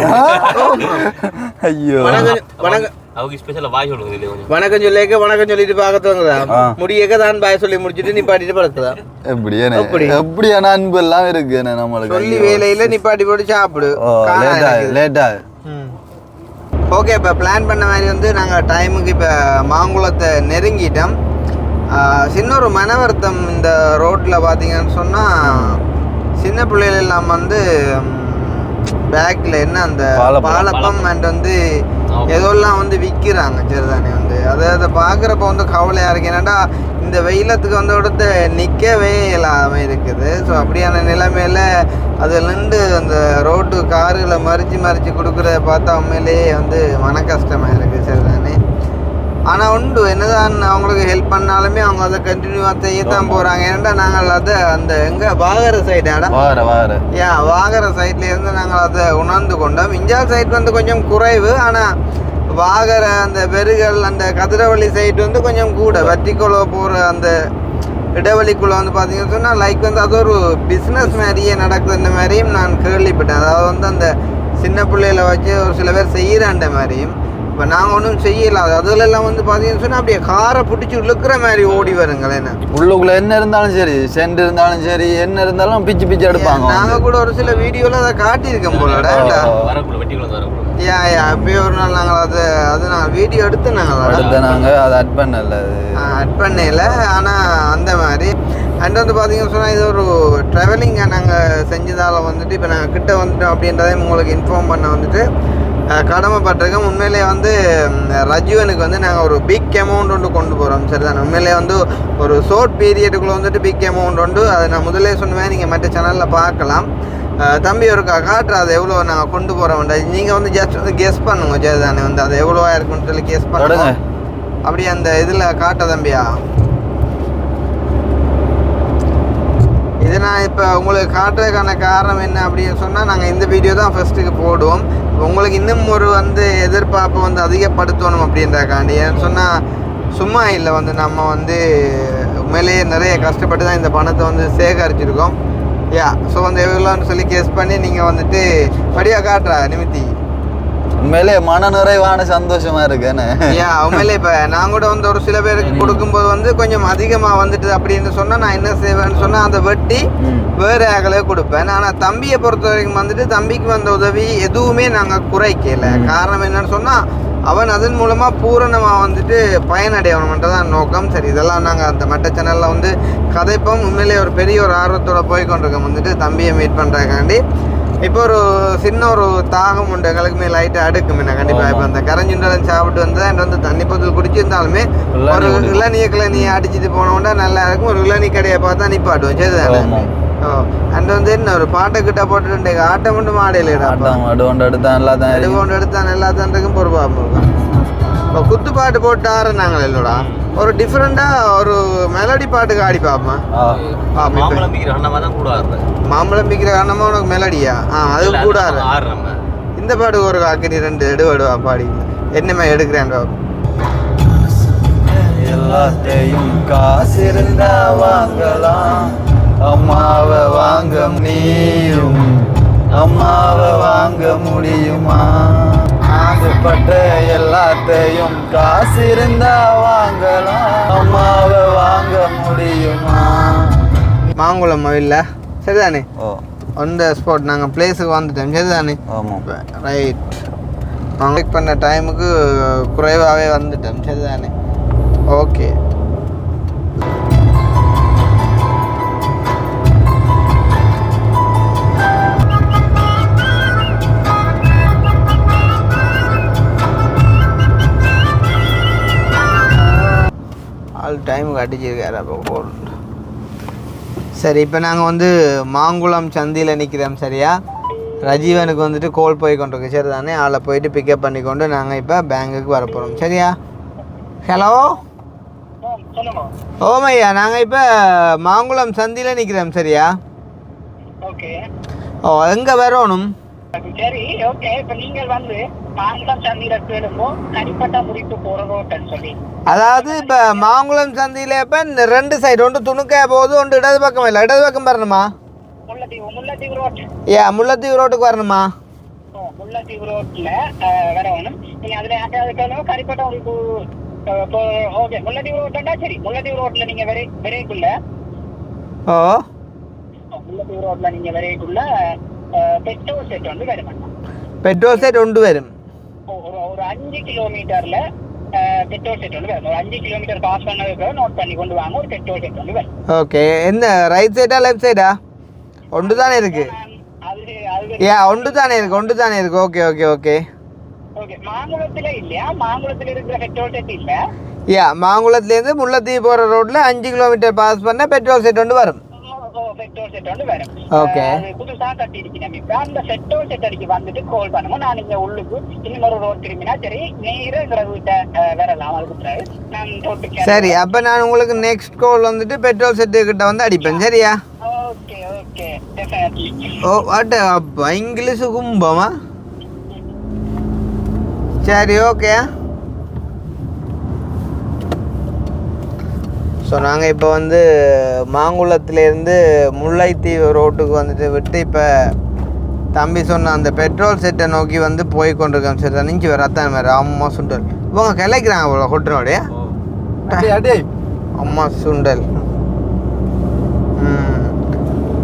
ஐயோ வணக்கம் அவங்க ஸ்பெஷலாக பாய் சொல்லுங்க. வணக்கம் சொல்லிக்க வணக்கம் சொல்லிட்டு பார்க்கறதா முடியக்க தான் பாய் சொல்லி முடிச்சுட்டு நிப்பாட்டிட்டு படுத்துதா. எப்படியான அன்பு எல்லாம் இருக்கு நம்மளுக்கு. சொல்லி வேலையில் நிப்பாட்டி போட்டு சாப்பிடு லேட்டா. ஓகே, இப்போ பிளான் பண்ண மாதிரி வந்து நாங்கள் டைமுக்கு இப்போ மாங்குளத்தை நெருங்கிட்டோம். சின்ன ஒரு மன வருத்தம் இந்த ரோட்டில் பார்த்தீங்கன்னு சொன்னால் சின்ன பிள்ளைகள் எல்லாம் வந்து பேக்கில் என்ன அந்த பாலப்பம் அண்ட் வந்து ஏதோலாம் வந்து விற்கிறாங்க சரிதானே. வந்து அதை பார்க்குறப்ப வந்து கவலையாக இருக்கு. ஏன்னாடா இந்த வெயிலத்துக்கு வந்து கொடுத்து நிற்கவே இல்லாமல் இருக்குது. ஸோ அப்படியான நிலைமையில் அதுலேருந்து அந்த ரோட்டு காருகளை மறித்து கொடுக்குறத பார்த்தா உண்மையிலேயே வந்து மன கஷ்டமாக இருக்குது சரிதானே. ஆனால் உண்டு என்னதான் அவங்களுக்கு ஹெல்ப் பண்ணாலுமே அவங்க அதை கண்டினியூவாக செய்ய தான் போகிறாங்க. ஏன்னா நாங்கள் அதை அந்த எங்கே வாகர சைடாடா வாகர சைட்லேருந்து நாங்கள் அதை உணர்ந்து கொண்டோம். இஞ்சால் சைட் வந்து கொஞ்சம் குறைவு. ஆனால் வாகர அந்த பெருகல் அந்த கதிரவள்ளி சைட் வந்து கொஞ்சம் கூட வட்டிக்குள்ளே போகிற அந்த இடைவெளிக்குள்ளே வந்து பார்த்தீங்கன்னு சொன்னால் லைக் வந்து அது ஒரு பிஸ்னஸ் மாதிரியே நடக்குதுன்ற மாதிரியும் நான் கேள்விப்பட்டேன். அதாவது வந்து அந்த சின்ன பிள்ளைகளை வச்சு ஒரு சில பேர் செய்கிறாண்ட மாதிரியும் இப்போ நாங்கள் ஒன்றும் செய்யலாது அதிலெல்லாம் வந்து பார்த்தீங்கன்னு சொன்னால் அப்படியே காரை பிடிச்சி இழுக்கிற மாதிரி ஓடி வருங்களே என்ன உள்ளுக்குள்ள என்ன இருந்தாலும் சரி சென்ட் இருந்தாலும் சரி என்ன இருந்தாலும் பிச்சு பிச்சு எடுப்பாங்க. நாங்கள் கூட ஒரு சில வீடியோவில் அதை காட்டியிருக்கோம் போலடா. வரக்குள்ள வெட்டிக்குள்ள வரக்குள்ள அப்பயே ஒரு நாள் நாங்கள் அது நாங்கள் வீடியோ எடுத்து நாங்கள் அதை அட் பண்ணல அட் பண்ணல. ஆனால் அந்த மாதிரி அண்ட் வந்து பார்த்தீங்கன்னு சொன்னால் இது ஒரு ட்ராவலிங்கை நாங்கள் செஞ்சதால் வந்துட்டு இப்போ நாங்கள் கிட்ட வந்துட்டோம் அப்படின்றதையும் உங்களுக்கு இன்ஃபார்ம் பண்ண வந்துட்டு கடமைப்பட்டிருக்கோம். உண்மையிலே வந்து ரஜுவனுக்கு வந்து நாங்கள் ஒரு பிக் அமௌண்ட் ஒன்று கொண்டு போகிறோம். சரிதானே? உண்மையிலே வந்து ஒரு ஷார்ட் பீரியடுக்குள்ளே வந்துட்டு பிக் அமௌண்ட் உண்டு. அதை நான் முதலே சொன்னேன், நீங்கள் மற்ற சேனலில் பார்க்கலாம். தம்பி ஒரு காட்டுற அது எவ்வளோ நாங்கள் கொண்டு போகிறோம். நீங்கள் வந்து ஜஸ்ட் வந்து கெஸ் பண்ணுங்க. சரிதானே? வந்து அது எவ்வளோவா இருக்குன்னு சொல்லி கெஸ் பண்ணுங்க. அப்படி அந்த இதில் காட்ட தம்பியா இது நான் இப்போ உங்களுக்கு காட்டுறதுக்கான காரணம் என்ன அப்படின்னு சொன்னால் நாங்கள் இந்த வீடியோ தான் ஃபஸ்ட்டுக்கு போடுவோம். உங்களுக்கு இன்னும் ஒரு வந்து எதிர்பார்ப்பை வந்து அதிகப்படுத்தணும் அப்படின்றக்காண்டி. ஏன்னு சொன்னால் சும்மா இல்லை வந்து நம்ம வந்து உண்மையிலேயே நிறைய கஷ்டப்பட்டு தான் இந்த பணத்தை வந்து சேகரிச்சிருக்கோம். ஸோ வந்து எவ்வளோன்னு சொல்லி கெஸ் பண்ணி நீங்கள் வந்துட்டு படியாக காட்டுறா நிமித்தி. உண்மையிலே மன நிறைவான சந்தோஷமா இருக்குன்னு. உண்மையிலே இப்போ நான் கூட வந்து ஒரு சில பேருக்கு கொடுக்கும்போது வந்து கொஞ்சம் அதிகமாக வந்துட்டு அப்படின்னு சொன்னால் நான் என்ன செய்வேன்னு சொன்னால் அதை வெட்டி வேறு ஆகலே கொடுப்பேன். ஆனால் தம்பியை பொறுத்த வரைக்கும் வந்துட்டு தம்பிக்கு வந்த உதவி எதுவுமே நாங்கள் குறைக்கல. காரணம் என்னன்னு சொன்னால் அவன் அதன் மூலமாக பூரணமாக வந்துட்டு பயனடையணும்ன்றது தான் நோக்கம். சரி, இதெல்லாம் நாங்கள் அந்த மற்ற சேனலில் வந்து கதைப்போம். உண்மையிலே ஒரு பெரிய ஒரு ஆர்வத்தோட போய்கொண்டிருக்கோம் வந்துட்டு தம்பியை மீட் பண்ணுறதுக்காண்டி. இப்போ ஒரு சின்ன ஒரு தாகம் உண்டு எங்களுக்குமே லைட்டாக அடுக்கும் என்ன கண்டிப்பாக. இப்போ அந்த கரைஞ்சுண்டலம் சாப்பிட்டு வந்து என்கிட்ட வந்து தண்ணி பொருள் குடிச்சிருந்தாலுமே ஒரு இளநீயை அடிச்சுட்டு போனோம்னா நல்லா இருக்கும். ஒரு இளநீ கடையை பார்த்தா நிப்பாட்டுவோம். சரிதானே? அண்ட் வந்து என்ன ஒரு பாட்டை கிட்ட போட்டு ஆட்டம் மட்டும் ஆடையில எடுத்தான் எல்லாத்தான் இருக்கும் பொறுப்பாக இருக்கும். இப்போ குத்து பாட்டு போட்டு ஆடுறாங்களே இல்லோடா ஒரு டிஃப்ரெண்டாக ஒரு மெலடி பாட்டுக்கு ஆடி பார்ப்பேன். மாம்பழம் பிக்கிற அண்ணமா தான் கூட ஆடுறேன். மாம்பழம் பிக்கிற அண்ணமா உனக்கு மெலடியா? அது கூட ஆடுறேன். இந்த பாட்டு ஒரு காக்கி 2 எடுவா பாடி என்னமே எடுக்கிறேன். எல்லாத்தையும் காசு இருந்தா வாங்கலாம், அம்மாவை வாங்க நீயும் அம்மாவை வாங்க முடியுமா? ஆசைப்பட்ட எல்லாத்தையும் காசு இருந்தா வாங்கலாம், அம்மாவை வாங்க முடியுமா? மாங்குளம் மொழியில் சரிதானே? ஓ ஆன் த ஸ்பாட் நாங்கள் பிளேஸுக்கு வந்துட்டோம். சரிதானே? ஆமாம் ரைட். நாங்கள் பண்ண டைமுக்கு குறைவாகவே வந்துட்டோம். சரிதானே? ஓகே. டைமுக்கு அடிச்சிருக்காரு அப்போ போல். சரி, இப்போ நாங்கள் வந்து மாங்குளம் சந்தியில் நிற்கிறோம். சரியா? ரஜீவனுக்கு வந்துட்டு கோல் போய் கொண்டிருக்கு. சரி தானே? ஆளை போயிட்டு பிக்கப் பண்ணி கொண்டு நாங்கள் இப்போ பேங்குக்கு வர போகிறோம். சரியா? ஹலோ ஓமையா, நாங்கள் இப்போ மாங்குளம் சந்தியில் நிற்கிறோம். சரியா? ஓகே. ஓ, எங்கே வரணும்? சரி, ஓகே. இப்போ நீங்கள் வந்து மாங்குளம் சந்தியில் கேளும்போ கனிப்பட்டா முடித்து போகிறதோட்டன்னு சொல்லி, அதாவது இப்போ மாங்குளம் சந்தியில் இப்போ 2 சைடு ஒன்று துணுக்கா போகுது, ஒன்று இடது பக்கம் இல்லை. இடது பக்கம் வரணுமா? முல்லைத்தீவு ரோட். முல்லைத்தீவு ரோட்டுக்கு வரணுமா? முல்லைத்தீவு ரோட்டில் வரணும். நீங்கள் அதில் யார்ட்டாவது கேளுங்க கனிப்பட்டா முடிப்பு. ஓகே, முல்லைத்தீவு ரோட்டா? சரி, முல்லைத்தீவு ரோட்டில் நீங்கள் விரைக்குள்ள முல்லைத்தீவு ரோட்டில் நீங்கள் விரைக்குள்ள பெட்ரோல் செட் வந்து வரும். பெட்ரோல் செட் ஒன்று வரும். ஒரு 5 கிலோமீட்டர்ல பெட்ரோல் செட் வந்து வரும். ஒரு 5 கிலோமீட்டர் பாஸ் பண்ணதுக்கு நோட் பண்ணி கொண்டு வாங்க. ஒரு பெட்ரோல் செட் வந்து வரும். ஓகே. என்ன ரைட் சைடா லெஃப்ட் சைடா? ஒன்று தானே இருக்கு. ஒன்று தானே இருக்கு. Okay okay okay okay. மாங்குளத்தில் இல்லையா? மாங்குளத்தில் இருக்கிற பெட்ரோல் செட் இல்ல. மாங்குளத்துலேருந்து முல்லைத்தீவு போகிற ரோட்டில் 5 கிலோமீட்டர் பாஸ் பண்ண பெட்ரோல் செட் ஒன்று வரும். பெட்ரோல் செட் வந்து வரும். ஓகே. புதுசாக கட்டிருக்கேன். இப்போ அந்த பெட்ரோல் செட் அடிக்க வந்துட்டு கால் பண்ணுங்க. நான் இங்கே உள்ளுக்கு இன்னொரு ரோட் திரும்பினா சரி நேராக எங்களை வீட்டை வரலாம். அதுக்கு நான் ரோட்டுக்கு. சரி, அப்போ நான் உங்களுக்கு நெக்ஸ்ட் கால் வந்துட்டு பெட்ரோல் செட்டு கிட்ட வந்து அடிப்பேன். சரியா? Okay okay definitely. Oh what அப்பா இங்கிலீஷு கும்பமா? சரி, ஓகே. ஸோ நாங்கள் இப்போ வந்து மாங்குளத்துலேருந்து முல்லைத்தீவு ரோட்டுக்கு வந்துட்டு விட்டு இப்போ தம்பி சொன்ன அந்த பெட்ரோல் செட்டை நோக்கி வந்து போய் கொண்டிருக்கோம். சரி நினச்சி வர அத்தான் மாதிரி அம்மா சுண்டல் இவங்க கிளைக்கிறாங்க போல கொட்டினோடைய அம்மா சுண்டல்.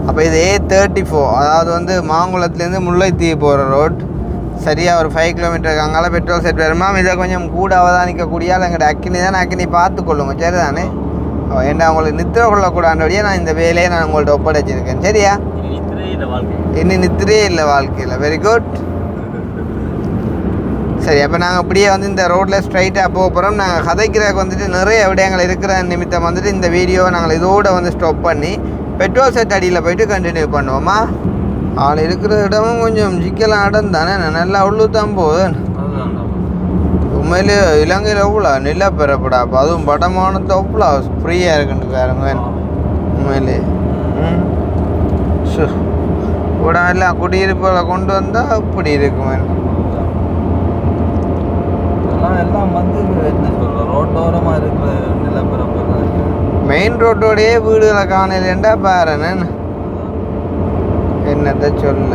அப்போ இது A34, அதாவது வந்து மாங்குளத்துலேருந்து முல்லைத்தீவு போகிற ரோட். சரியாக ஒரு 5 கிலோமீட்டருக்கு அங்கால பெட்ரோல் செட் வருமா. இதை கொஞ்சம் கூட அவதானிக்கக்கூடியால் எங்கள்கிட்ட அக்கினி தான் அக்கினி பார்த்துக்கொள்ளுங்க. சரி தானே? ஏன்னா உங்களுக்கு நித்திரை கொள்ளக்கூடாண்டபடியே நான் இந்த வேலையை நான் உங்கள்கிட்ட ஒப்படைச்சிருக்கேன். சரியா? இனி நித்திரையே இல்லை வாழ்க்கையில். Very good. சரி, அப்போ நாங்கள் அப்படியே வந்து இந்த ரோட்டில் ஸ்ட்ரைட்டாக போக போகிறோம். நாங்கள் கதைக்கிறதுக்கு வந்துட்டு நிறைய விடயங்கள் இருக்கிற நிமித்தம் வந்துட்டு இந்த வீடியோவை நாங்கள் இதோடு வந்து ஸ்டாப் பண்ணி பெட்ரோல் செட் அடியில் போயிட்டு கண்டினியூ பண்ணுவோமா. ஆள் இருக்கிற இடமும் கொஞ்சம் சிக்கலாம் இடம் தானே, நல்லா உள்ளு தான் போகுது. உண்மையிலே இலங்கையில் எவ்வளோ நிலப்பரப்படா, அப்போ அதுவும் படமானது எவ்வளோ ஃப்ரீயாக இருக்குன்னு பாருங்க. உண்மையிலே உடம்பு எல்லாம் குடியிருப்புகளை கொண்டு வந்தால் அப்படி இருக்குமே. எல்லாம் வந்து என்ன சொல்கிறோம், ரோட்டோரமாக இருக்கிற நிலப்பரப்பு மெயின் ரோட்டோடையே வீடுகளை காணலேண்டா பாருன்னு என்னத்தை சொல்ல.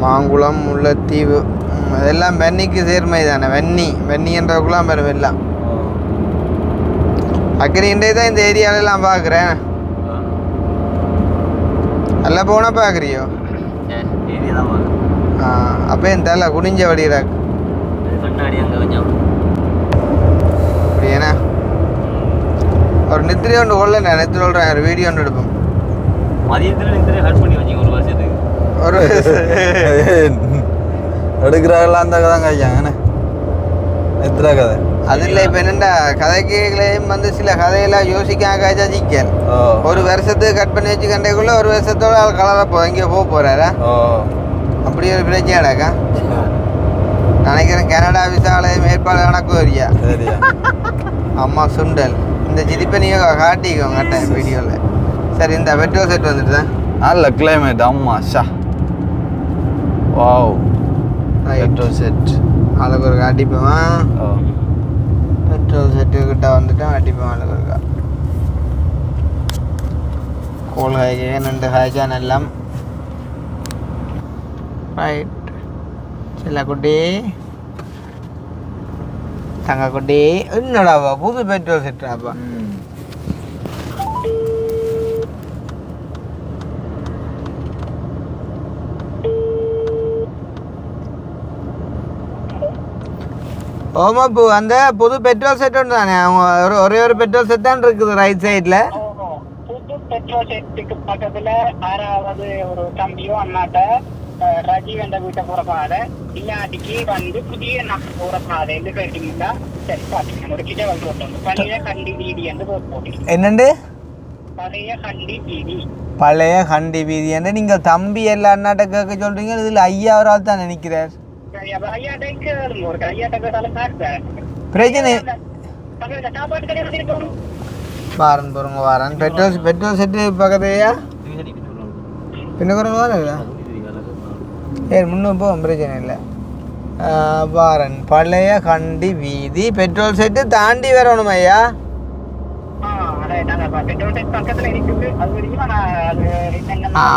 மாங்குளம் முல்லைத்தீவு அதெல்லாம் வெண்ணிக்கு சேர்மை தானே. வெண்ணின்றதுக்குலாம் வரும் எல்லாம். அக்கறிண்டே தான் இந்த ஏரியாவிலலாம் பார்க்குறேன். நல்லா போனால் பார்க்குறியோ? அப்போ என் தலை குனிஞ்ச வடிகிறாக்கு அப்படியேண்ணா. ஒரு நித்திரை ஒன்று கொள்ளண்ணா, நித்திரை சொல்கிறேன். ஒரு வீடியோ ஒன்று எடுப்போம். ஒரு எடுக்கிறாங்களா அந்த கதை கையாங்கண்ணே நித்திரை கதை. அது இல்லை, இப்போ என்னென்னா கதைகளையும் வந்து சில கதையெல்லாம் யோசிக்காக சிக்கல். ஒரு வருஷத்துக்கு கட் பண்ணி வச்சு கண்டைக்குள்ளே ஒரு வருஷத்தோட ஆள் கலராக எங்கேயோ போக போகிறாரா? அப்படி ஒரு பிரச்சனையாடாக்கா. நினைக்கிறேன் கனடா விசாலையும் ஏற்பாடு கணக்கு வரியா. அம்மா சுண்டல் இந்த சிரிப்பை நீங்கள் காட்டிக்கோங்க டைம் வீடியோவில். சரி, இந்த பெட்ரோல் செட் வந்துட்டு தான் நல்ல கிளைமேட். அம்மா ஷா வாவ். பெட்ரோல் செட் ஆளுக்கு ஒரு காட்டிப்போமா. பெட்ரோல் செட்டுக்கிட்ட வந்துட்டோம், காட்டிப்போம் ஆளுக்கு இருக்கா. கோல் ஹாய்க்கு 2 ஹாய்க்கான் எல்லாம் ரைட். செல்லக்குட்டி தங்கக்குட்டி என்னடாப்பா புது பெட்ரோல் செட்டாப்பா. ஓமாப்பூ அந்த புது பெட்ரோல் செட் ஒன்று தானே? அவங்க ஒரே ஒரு பெட்ரோல் செட் தான் இருக்குது ரைட் சைடில். புது பெட்ரோல் செட்டுக்கு பக்கத்தில் 6வது ஒரு தம்பியோ அண்ணாட்ட ராஜீவ் என்ற வீட்டை போகிற பாதை இல்லாட்டிக்கு வந்து புதிய நாட்டு போகிற பாதை எந்த கேட்டீங்களா? சரி பார்த்தீங்கன்னா ஒரு கிட்ட வந்து போட்டோம் பழைய கண்டி வீதி என்று போட்டு. என்னண்டு பழைய கண்டி வீதி? பழைய கண்டி வீதி என்று நீங்கள் தம்பி எல்லா அண்ணாட்ட கேட்க சொல்கிறீங்க. இதில் ஐயா ஒரு ஆள் தான் நினைக்கிறார். பிரச்சனை வாரன் போகிறோங்க வாரன். பெட்ரோல் செட்டு பக்கத்தையா பின்ன குறங்க வாரங்களா? முன்னும் போவோம், பிரச்சனை இல்லை. வாரன் பழைய கண்டி வீதி பெட்ரோல் செட்டு தாண்டி வரணும் ஐயா.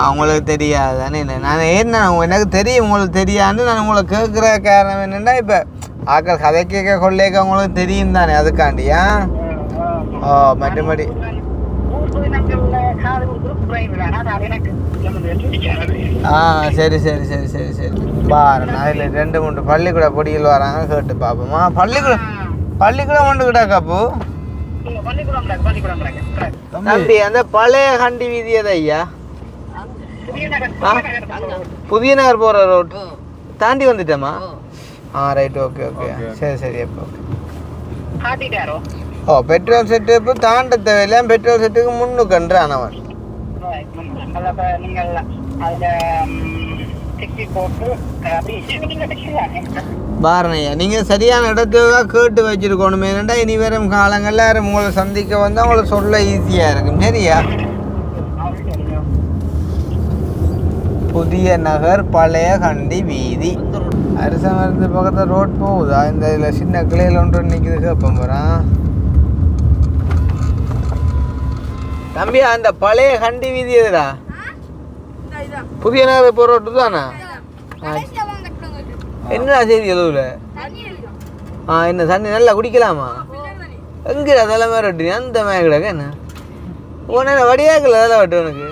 உங்களுக்கு தெரியாது தானே? நான் என்ன எனக்கு தெரியும் உங்களுக்கு தெரியாதுன்னு நான் உங்களை கேட்குற காரணம் என்னென்னா, இப்போ ஆக்கள் கதை கேட்க கொள்ளைக்க உங்களுக்கு தெரியும் தானே, அதுக்காண்டியா? மற்றபடி சரி சரி சரி சரி சரி பாருங்க. அதில் 2-3 பள்ளிக்கூட பொடிகள் வராங்க, கேட்டு பார்ப்போமா. பள்ளிக்கூடம் ஒன்று கிடாக்காப்போ தம்பி. அந்த பழைய கண்டி வீதி எதை ஐயா? புதிய நகர் போகிற ரோட் தாண்டி வந்துட்டோமா? ரைட். ஓகே ஓகே சரி சரி. எப்போ பெட்ரோல் செட்டு இப்போ தாண்ட தேவையில்லை. பெட்ரோல் செட்டுக்கு முன்னுக்குன்றான் அவன். பாருங்கய்யா, நீங்கள் சரியான இடத்துல கேட்டு வச்சுருக்கணும். ஏன்னா இனி வரும் காலங்களில் உங்களை சந்திக்க வந்து உங்களை சொல்ல ஈஸியாக இருக்கும். சரியா? புதிய நகர் பழைய கண்டி வீதி அரசமரத்து பக்கத்தில் ரோட் போகுதா? இந்த இதில் சின்ன கிளையில் ஒன்று நிற்குது. கேட்போம் போகிறான். தம்பி அந்த பழைய கண்டி வீதி எதுடா? புதிய நகர் போகிற ரோட்டு தானா? என்னடா செய்தி எழுதுல? என்ன தண்ணி நல்லா குடிக்கலாமா? எங்கே அதெல்லாம் மாதிரி வெட்டி அந்த மேகடாக்க என்ன உன வடியாக்கல அதெல்லாம் வெட்டு உனக்கு.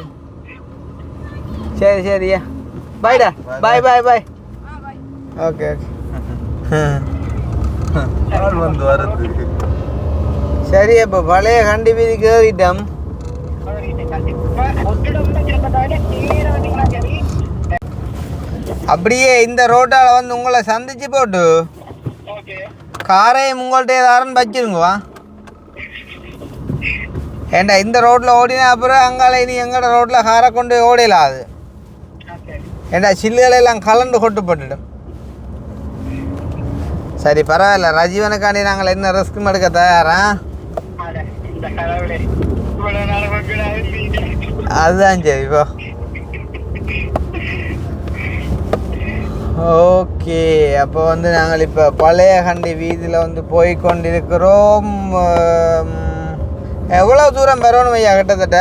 சரி சரியா பாய்டா. பாய் பாய் பாய். ஓகே ஓகே வந்து வருது. சரி இப்போ பழைய கண்டி வீதிக்கு ஏறிட்டோம். அப்படியே இந்த ரோட்டால் வந்து உங்களை சந்திச்சு போட்டு காரையும் உங்கள்கிட்ட ஏதாருன்னு வச்சிருங்கவா. ஏண்டா இந்த ரோட்டில் ஓடினா அப்புறம் அங்கால இனி எங்கட ரோட்டில் காரை கொண்டு ஓடிடலாம். அது ஏண்டா சில்லுகளெல்லாம் கலந்து கொட்டுப்பட்டுடும். சரி பரவாயில்ல, ரஜீவனுக்காண்டி நாங்கள் என்ன ரிஸ்க்கும் எடுக்க தயாரா? அதுதான் சரி இப்போ. ஓகே, அப்போ வந்து நாங்கள் இப்போ பழைய கண்டி வீதியில் வந்து போய் கொண்டிருக்கிறோம். எவ்வளோ தூரம் வரணும் ஐயா கிட்டத்தட்ட?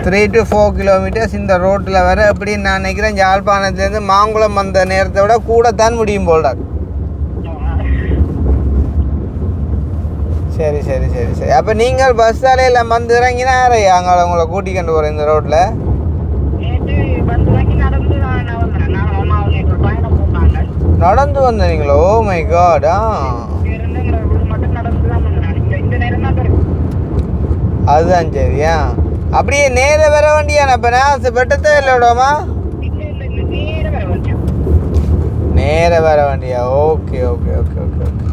3 to 4 கிலோமீட்டர்ஸ் இந்த ரோட்டில் வர. அப்படின்னு நான் நினைக்கிறேன் யாழ்ப்பாணத்துலேருந்து மாங்குளம் வந்த நேரத்தை விட கூட தான் முடியும் போல்டா. சரி சரி சரி சரி. அப்போ நீங்கள் பஸ் சாலையில் வந்து இறங்கினா அங்கே உங்களை கூட்டிக்கிட்டு போகிறேன் இந்த ரோட்டில். நடந்து வந்தீங்களோ? ஓ மை காட். அதுதான் சரியா. அப்படியே நேர வர வேண்டியாண்ணா? இப்போ நான் பெட்டத்தே இல்லைடாமா? நேர வர வேண்டியா? Okay okay okay okay okay.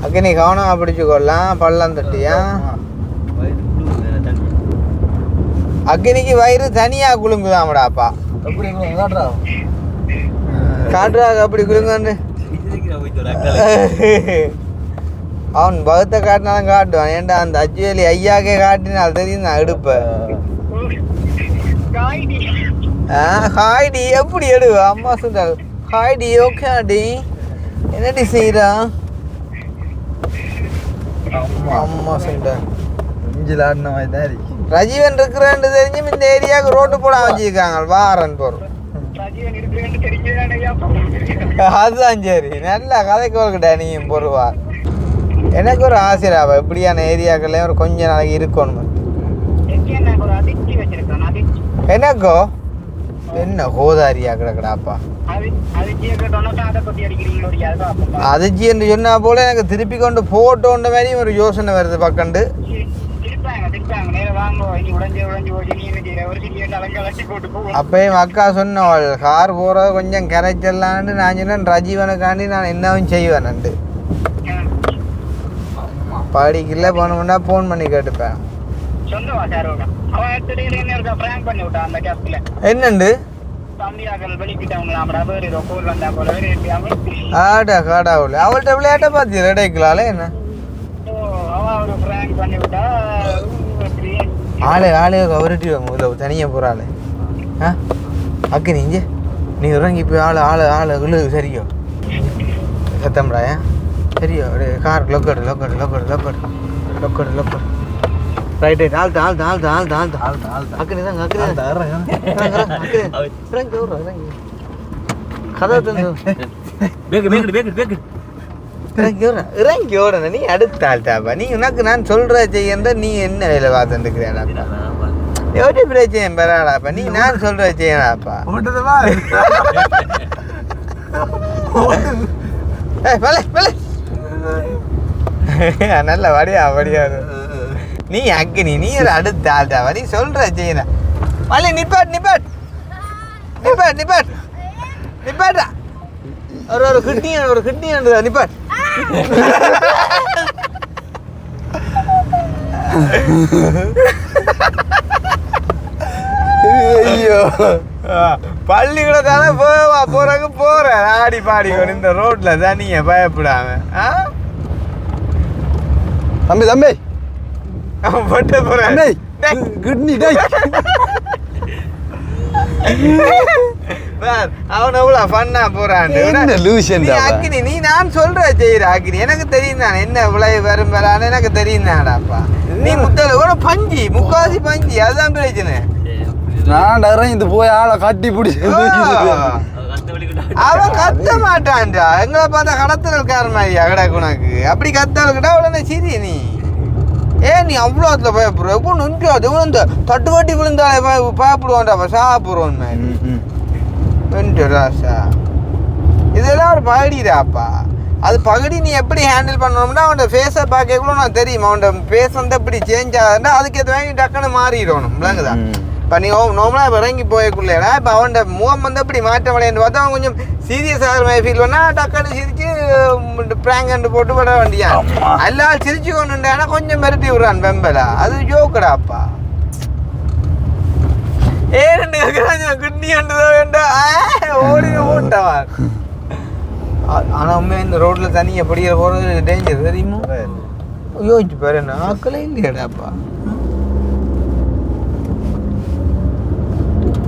அக்கா நீ கவனமாக பிடிச்சிக்கொள்ளலாம். பள்ளம் தட்டியா? அக்னிக்கு வயிறு தனியாக குலுங்குதாமடாப்பா. எப்படி காட்டுறா காட்டுறாங்க அப்படி குலுங்கான்னு. அவன் பகத்தை காட்டினாலும் காட்டுவான். ஏன்டா அந்த அச்சுவேலி ஐயாக்கே காட்டினால் தெரியும் நான் எடுப்பேன். ஹாய்டி எப்படி எடுவா? அம்மா சொன்னாள் ஹாய்டி. ஓகே ஆடி என்னடி செய்யறான்? அம்மா சொன்னாள் இஞ்சில் ஆடின மாதிரி தான் இருக்கு. ரஜீவன் இருக்கிறேன்னு தெரிஞ்சும் இந்த ஏரியாவுக்கு ரோட்டு போட வச்சுருக்காங்க. வாரன் போகிறோம். அதுதான் சரி. நல்லா கதைக்கு வரக்கிட்ட நீயும் பொறுவா. எனக்கு ஒரு ஆசைராவா இப்படியான ஏரியாக்கள்லேயும் ஒரு கொஞ்ச நாளைக்கு இருக்கணும். எனக்கோ என்ன கோதாரியா கிடக்கடாப்பா. அதிர்ச்சி என்று சொன்னா போல எனக்கு திருப்பி கொண்டு போட்டோன்ற மாதிரி ஒரு யோசனை வருது பக்கண்டு. அப்பயும் அக்கா சொன்னவள் கார் போகிறது கொஞ்சம் கரைச்சிடலான்னு. நான் சொன்னேன் ரஜீவனுக்காண்டி நான் என்னவும் செய்வேன். படிக்கல போனோம்னா ஃபோன் பண்ணி கேட்டுப்பேன். என்னண்டு ஆடா காடாவில் அவள்கிட்ட விளையாட்ட பார்த்து இடைக்கலால என்ன ஆளு கவரட்டி முதல்ல தனியாக போகிற ஆளு. அக்கு நீங்க நீ இறங்கி போய் ஆளு இழுது சரியோ சத்தம்டாயா சரியோ. கார் லொக்கடு ரைட் ஆழ்த்த அக்கு நீ தான் கதை இறங்கி ஓடன. நீ அடுத்த ஆள்தாப்பா. நீ உனக்கு நான் சொல்ற செய்யன்ற நீ என்ன வேலை பார்த்துருக்கிறேன்ப்பா. எப்படி பிரச்சனை பெறாடாப்பா. நீ நான் சொல்ற செய்யறாப்பா. நல்ல வடியா நீ அக்னி. நீ ஒரு அடுத்த ஆள்தாப்பா. நீ சொல்ற செய்யற மல்லி நிப்பாட்டா. ஒரு கிட்னி நிப்பாட். ஐயோ பள்ளிக்கூடத்தால போற ஆடி பாடி இந்த ரோட்ல தனிய பயப்படாம. தம்பி போட்டு போறேன். வேற அவன் எவ்வளோ ஃபன்னா போறான் என்ன லூஷன் அக்கினி நீ நான் சொல்ற செய்யற அக்கினி எனக்கு தெரியும் நான் என்ன விளைவு வரும் வரான்னு எனக்கு தெரியும் தான்டாப்பா நீ முத்தல கூட பஞ்சி முக்காசி பஞ்சி அதுதான் பிரச்சனை நான் இறங்கிட்டு போய் ஆளை கட்டி பிடிச்சி அவன் கத்த மாட்டான்டா எங்களை பார்த்தா கடத்தல்காரன் மாதிரியா கிடக்கு உனக்கு அப்படி கத்தல்கிட்ட உடனே சரி நீ நீ அவ்வளோத்துல பயப்படுற இப்போ நொஞ்சாது இந்த தட்டுவாட்டி விழுந்தாலே பயப்படுவான்டா சாப்பிடுவோம் மாதிரி ராசா இதெல்லாம் ஒரு பகடிடாப்பா அது பகடி நீ எப்படி ஹேண்டில் பண்ணணும்னா அவனோட ஃபேஸை பார்க்கக்குள்ள நான் தெரியும் அவனோட ஃபேஸ் வந்து எப்படி சேஞ்ச் ஆகுதுன்னா அதுக்கு ஏற்ற வாங்கி டக்குன்னு மாறிடணும் விளங்குதா இப்போ நீ நார்மலாக இப்போ இறங்கி போயக்குள்ளேடா இப்போ அவனோட முகம் வந்து எப்படி மாற்றம் அடையன்னு பார்த்தா அவன் கொஞ்சம் சீரியஸ் ஆகிற மாதிரி ஃபீல் பண்ணால் டக்குன்னு சிரிச்சு ப்ராங்கண்டு போட்டு விட வேண்டியா எல்லாம் சிரிச்சு கொண்டுட்டானா கொஞ்சம் மிரட்டி விடுறான் வெம்பலா அது ஜோக்கடாப்பா ஏன்னு குட்டியாண்டுதோ வேண்டாம் ஓடி ஓட்டவான் ஆனால் உண்மையாக இந்த ரோட்டில் தனியாக படிக்கிற போகிறது டேஞ்சர் தெரியுமா யோசிச்சு பாரு என்ன ஆக்களே இல்லையாடாப்பா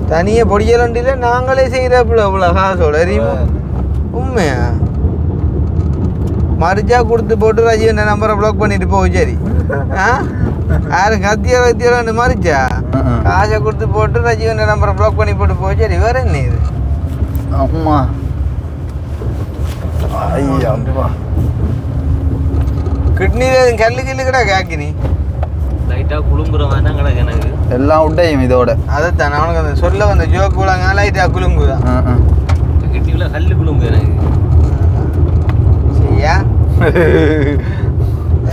தனியாக பொடியலண்டில நாங்களே செய்கிறப்பல இவ்வளோ காசோட தெரியுமா உண்மையா மறிச்சா கொடுத்து போட்டு ரஜீவன் நம்பரை ப்ளாக் பண்ணிட்டு போகும் சரி யாரும் கத்தியோட மறிச்சா காசை கொடுத்து போட்டு ரஜீவன் நம்பரை ப்ளாக் பண்ணி போட்டு போகும் சரி வேற என்ன இது அம்மா ஐயா கிட்னியில் கல்லு கிடா காக்கினி லைட்டாக குழுங்குற மாதிரி தான் கிடக்கு எனக்கு எல்லாம் விட்டையும் இதோட அதைத்தான் அவனுக்கு அந்த சொல்ல வந்த ஜோக்கு விடாங்க லைட்டாக குலுங்குதான் கிட்னியில் கல் குழுங்கு எனக்கு சரியா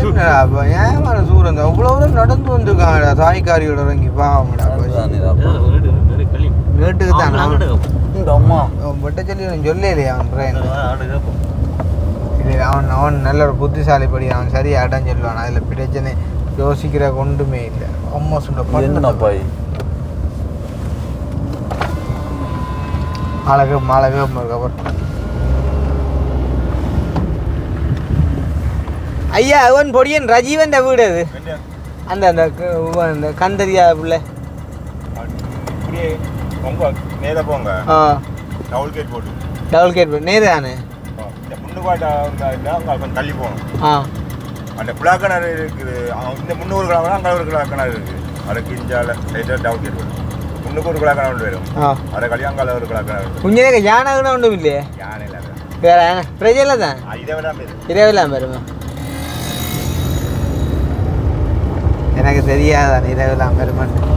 என்னடா அப்போ ஏன் சூரன் அவ்வளோ நடந்து வந்துருக்காங்கடா தாய்க்காரியோட இறங்கி பாவங்கடா நேட்டுக்கு தான் அம்மா பட்ட சொல்லி சொல்லலையே அவன் பிரைன் இல்லை அவன் நல்ல ஒரு புத்திசாலிப்படி அவன் சரியாக அடம் சொல்லுவான் அதில் பிரச்சனை யோசிக்கிற ஒன்றுமே இல்லை அம்மா சொன்ன என்னப்பாய் அழகு அப்புறம் ஐயா அவன் பொடியன் ரஜீவன் வீடு அது அந்த அந்த அந்த கந்தரியா பிள்ளை டபுள் கேட் போட்டு நேரு தானே தள்ளி போகணும் ஆ அந்த புலா கிணறு இருக்குது இந்த 300 கிலோமீட்டர் அங்கே ஒரு கிணறு இருக்குது அதுக்கு இஞ்சால லைட்டாக டவுன் கேட்டு முன்னுக்கு ஒரு கிலோ கிணறு வரும் அதை கல்யாங்கால ஒரு கிலோ கிணறு குஞ்சனே யானை கூட ஒன்றும் இல்லையே யானை இல்லை வேற பிரஜையில தான் இதை விட பேர் இரவிலாம் வருமா எனக்கு தெரியாதான் இரவிலாம் வருமான்னு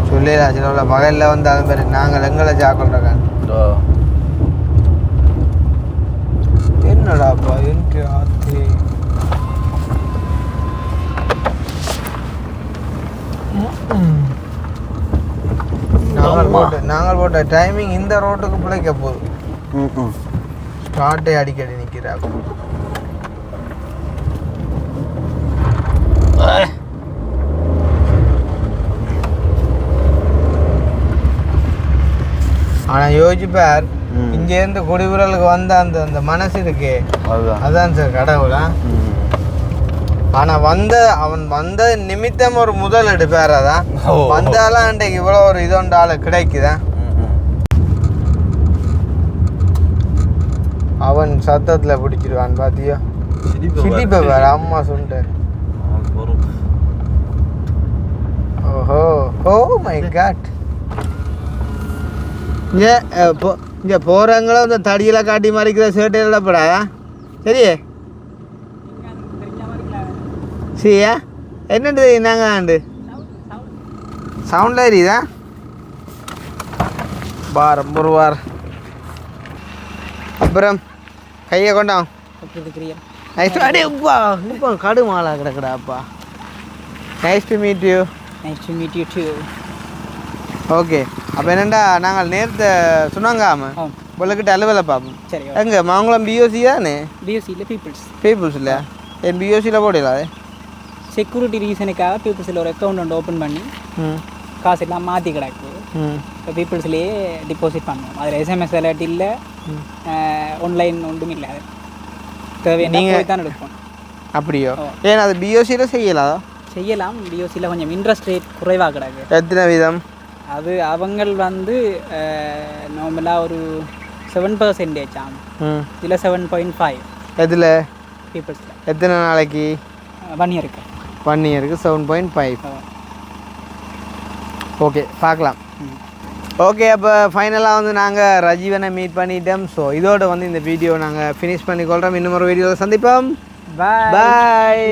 சொல்லலாம் சில பகலில் வந்து அது மாதிரி நாங்கள் எங்களை சாப்பிட்றோம் என்னடாப்பா என்று ஆத்தி நாங்கள் போட்ட டைமிங் இந்த ரோட்டுக்கு பிழைக்க போகுது ஸ்டார்ட்டே அடிக்கடி நிற்கிறாங்க ஆனால் யோசிப்பார் இங்கேருந்து குடிவுரலுக்கு வந்த அந்த அந்த மனசு இருக்கே அதான் சார் கடவுளா ஆனால் அவன் வந்த நிமித்தம் ஒரு முதல் எடுப்பார் அதான் வந்தாலும் அன்றைக்கு இவ்வளோ ஒரு இதொண்டால கிடைக்குதா அவன் சத்தத்தில் பிடிச்சிருவான் பாத்தியோ சிரிப்ப வேற அம்மா சொல்லிட்டேன் ஓஹோ ஓ மை காட் இங்கே போகிறவங்கள இந்த தடியில் காட்டி மறைக்கிற சேட்டையில் படாதா சரியே சரியா என்னண்டு தெரியும் நாங்கள் ஆண்டு சவுண்டில் எரியுதா வாரம் ஒரு வாரம் அப்புறம் கையை கொண்டாம் இப்போ கடு மாலா கிடக்குடாப்பா nice to meet you nice to meet you too okay அப்போ என்னண்டா நாங்கள் நேரத்தை சொன்னாங்காம உலகிட்ட அலுவலை பார்ப்போம் சரி எங்கே மாங்குளம் பிஓசி தானே பிஎஸ்சியில் பீப்புள்ஸ் இல்லை என் பிஓசியில் போடலாம் அது செக்யூரிட்டி ரீசனுக்காக பீப்புள்ஸில் ஒரு அக்கௌண்ட் ஒன்று ஓப்பன் பண்ணி காசு எல்லாம் மாற்றி கிடக்கு இப்போ பீப்புள்ஸ்லேயே டிபாசிட் பண்ணுவோம் அதில் எஸ்எம்எஸ் அலர்ட் இல்லை ஆன்லைன் ஒன்றும் இல்லை அது தேவையான தான் எடுப்போம் அப்படியோ ஏன் அது பிஓசியில் செய்யலாம் செய்யலாம் பிஓசியில் கொஞ்சம் இன்ட்ரெஸ்ட் ரேட் குறைவாக கிடக்கு எத்தனை வீதம் அது அவங்கள் வந்து நார்மலாக ஒரு 7% ஆகும் இதில் 7.5 எதில் பீப்புள்ஸில் எத்தனை நாளைக்கு 1 இயருக்கு 1 இயருக்கு 7.5 ஓகே பார்க்கலாம். ஓகே அப்போ ஃபைனலாக வந்து நாங்கள் ரஜீவனை மீட் பண்ணிட்டோம். ஸோ இதோட வந்து இந்த வீடியோ நாங்கள் ஃபினிஷ் பண்ணிக்கொள்கிறோம். இன்னும் ஒரு வீடியோவில் சந்திப்போம். பாய்.